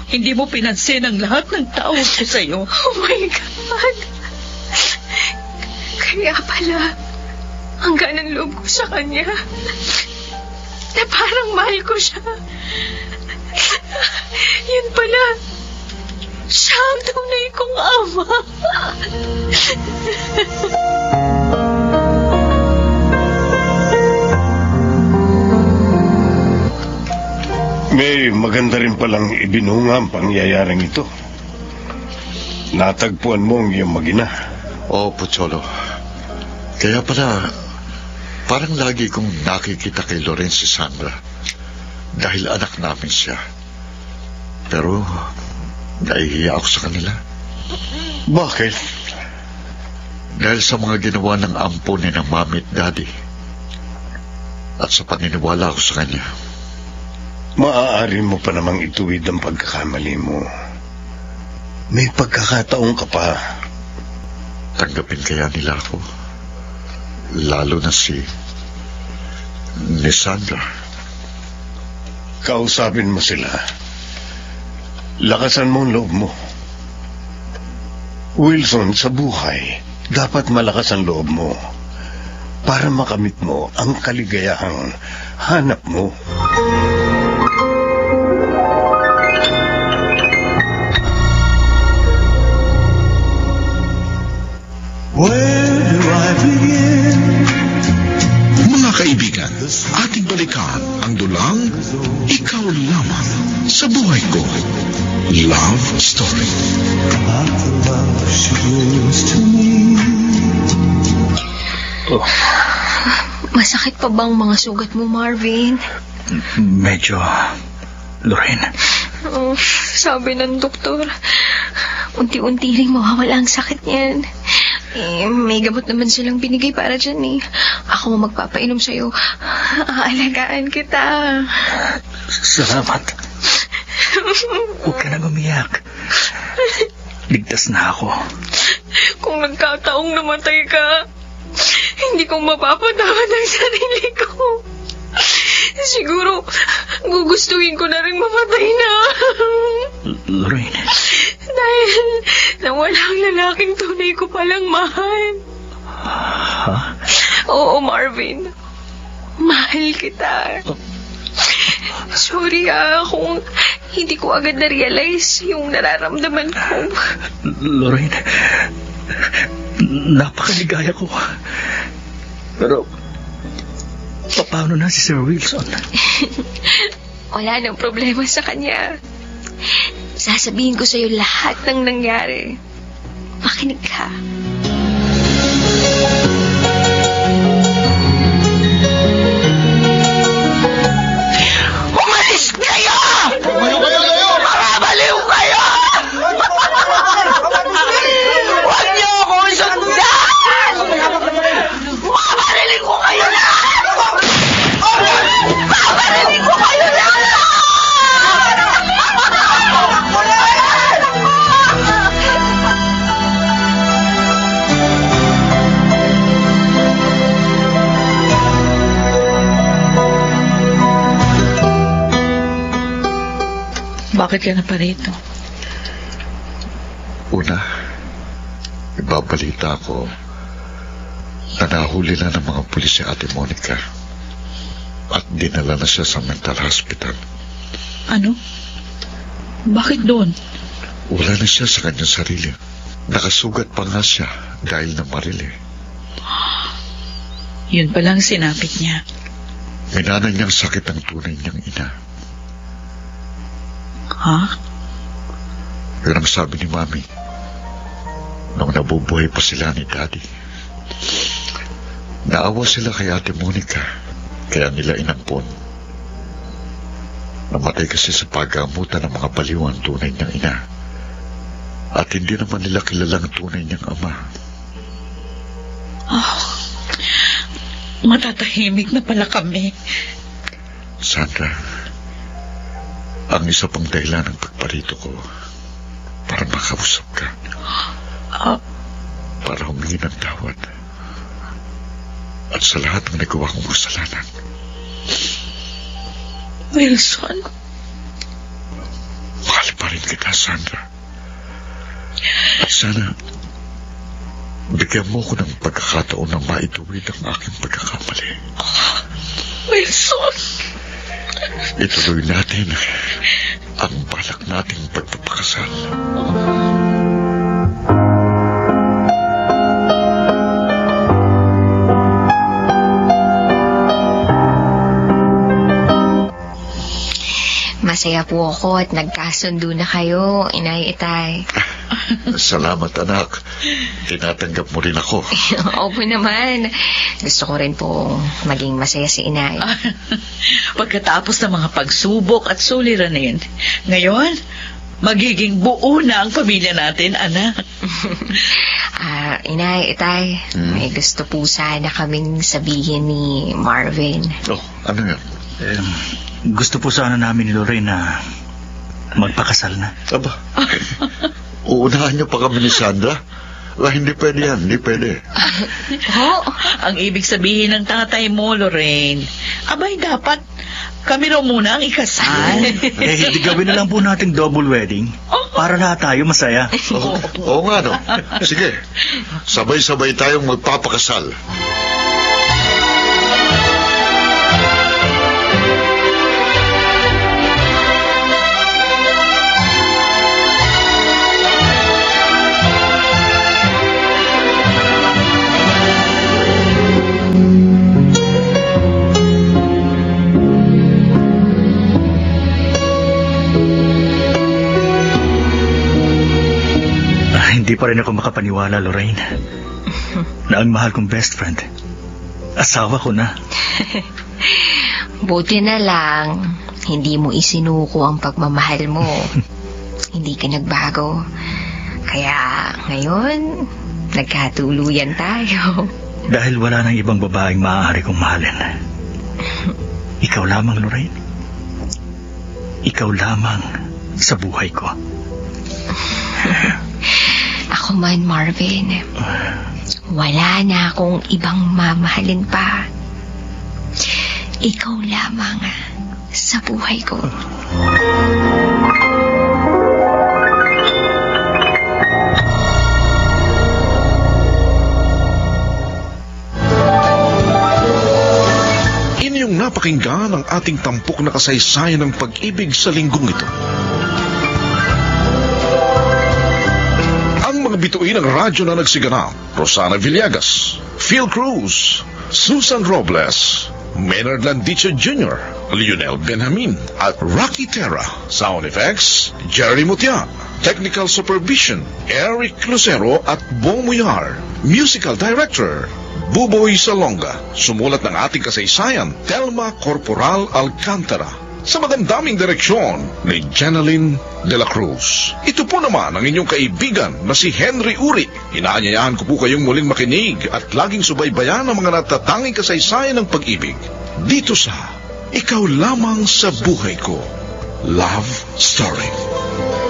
Hindi mo pinansin ang lahat ng tao ko sa'yo. Oh my God! Kaya pala, hanggang ang loob ko sa kanya, na parang mahal ko siya. Yun pala, siya ang tunay kong ama. May maganda rin palang ibinunga ang pangyayaring ito. Natagpuan mo ang iyong mag-ina. Oo, Pocholo. Kaya pala, parang lagi kong nakikita kay Lorraine si Sandra. Dahil anak namin siya. Pero, nahihiya ako sa kanila. Bakit? Dahil sa mga ginawa ng ampo ni ng mami at daddy. At sa paniniwala ko sa kanya. Maaari mo pa namang ituwid ang pagkakamali mo. May pagkakataon ka pa. Tanggapin kaya nila ako? Lalo na si Sandra. Kausapin mo sila. Lakasan mo ang loob mo. Wilson, sa buhay, dapat malakas ang loob mo para makamit mo ang kaligayahang hanap mo. Where do I begin? Mga kaibigan, ating balikan ang dulang Ikaw Lamang sa Buhay Ko. Love Story. About the love she brings to me. Oh, Masakit pa bang mga sugat mo, Marvin? medyo, Lorraine. Oh, sabi ng doktor, unti-unti rin mawawala ang sakit niyan. May gamot naman silang binigay para dyan eh. Ako magpapainom sa'yo. Aalagaan kita. Salamat. Huwag ka nang umiyak. Ligtas na ako. Kung nagkataong namatay ka, hindi ko mapapatawad ang sarili ko. Siguro, gugustuhin ko na rin mamatay na. Lorraine. Dahil nawala ang lalaking tunay ko palang mahal. Ha? Oo, Marvin. Mahal kita. Sorry kung hindi ko agad na-realize yung nararamdaman ko. Lorraine, napakaligaya ko. Pero, paano na si Sir Wilson? Wala nang problema sa kanya. Sasabihin ko sa'yo lahat ng nangyari. Makinig ka. Umalis kayo! Mga baliw kayo! Huwag niyo akong sundan! Mabarinig ko kayo na! Mabarinig ko kayo na! Bakit ka na pa rito? Una, ibabalita ko na nahuli na ng mga pulis si Ate Monica at dinala na siya sa mental hospital. Ano? Bakit doon? Wala na siya sa kanyang sarili. Nakasugat pa nga siya dahil namaril eh. Yun palang sinapit niya. Minana niyang sakit ang tunay niyang ina. Ha? Yun ang sabi ni Mami nung nabubuhay pa sila ni Daddy. Naawa sila kay Ate Monica, kaya nila inampon. Namatay kasi sa paggamutan ng mga baliw ang tunay niyang ina. At hindi naman nila kilalang tunay niyang ama. Oh, matatahimik na pala kami. Sandra, ang isa pang dahilan ng pagparito ko para makausap ka. Para humingi ng tawad. At sa lahat ng nagawa kong kasalanan. Wilson? Mahal pa rin kita, Sandra. At sana bigyan mo ko ng pagkakataon na maituwid ang aking pagkakamali. Wilson! Ituloy natin ang balak nating pagpapakasal. Masaya po ako at nagkasundo na kayo, Inay Itay. Salamat, anak. Tinatanggap mo rin ako. Opo naman. Gusto ko rin po maging masaya si Inay. Pagkatapos ng mga pagsubok at suliranin, ngayon, magiging buo na ang pamilya natin, anak. Inay, Itay, may gusto po sana kaming sabihin ni Marvin. Oh, ano yan? Gusto po sana namin ni Lorraine na magpakasal na. Aba, uunahan niyo pa kami ni Sandra? Hindi pwede yan, hindi pwede. Ang ibig sabihin ng tatay mo, Lorraine, abay dapat kami raw muna ang ikasal. Hindi gawin na lang po nating double wedding para lahat tayo masaya. Oo nga, no? Sige, sabay-sabay tayong magpapakasal. Hindi pa rin ako makapaniwala, Lorraine, na ang mahal kong best friend, asawa ko na. Buti na lang, hindi mo isinuko ang pagmamahal mo. Hindi ka nagbago. Kaya ngayon, nagkatuluyan tayo. Dahil wala nang ibang babaeng maaari kong mahalin. Ikaw lamang, Lorraine. Ikaw lamang sa buhay ko. Ako man, Marvin. Wala na akong ibang mamahalin pa. Ikaw lamang sa buhay ko. pakinggan ang ating tampok na kasaysayan ng pag-ibig sa linggong ito. Ang mga bituin ng radyo na nagsiganap: Rosana Villegas, Phil Cruz, Susan Robles, Maynard Landicho Jr., Lionel Benjamin, at Rocky Terra. Sound effects, Jerry Mutia. Technical supervision, Eric Lucero at Bong Muyar. Musical director, Buboy Salonga. Sumulat ng ating kasaysayan, Telma Corporal Alcantara. Sa magandaming direksyon ni Jeneline de la Cruz. Ito po naman ang inyong kaibigan na si Henry Uri. Inaanyayahan ko po kayong muling makinig at laging subaybayan ang mga natatanging kasaysayan ng pag-ibig. Dito sa Ikaw Lamang sa Buhay Ko, Love Story.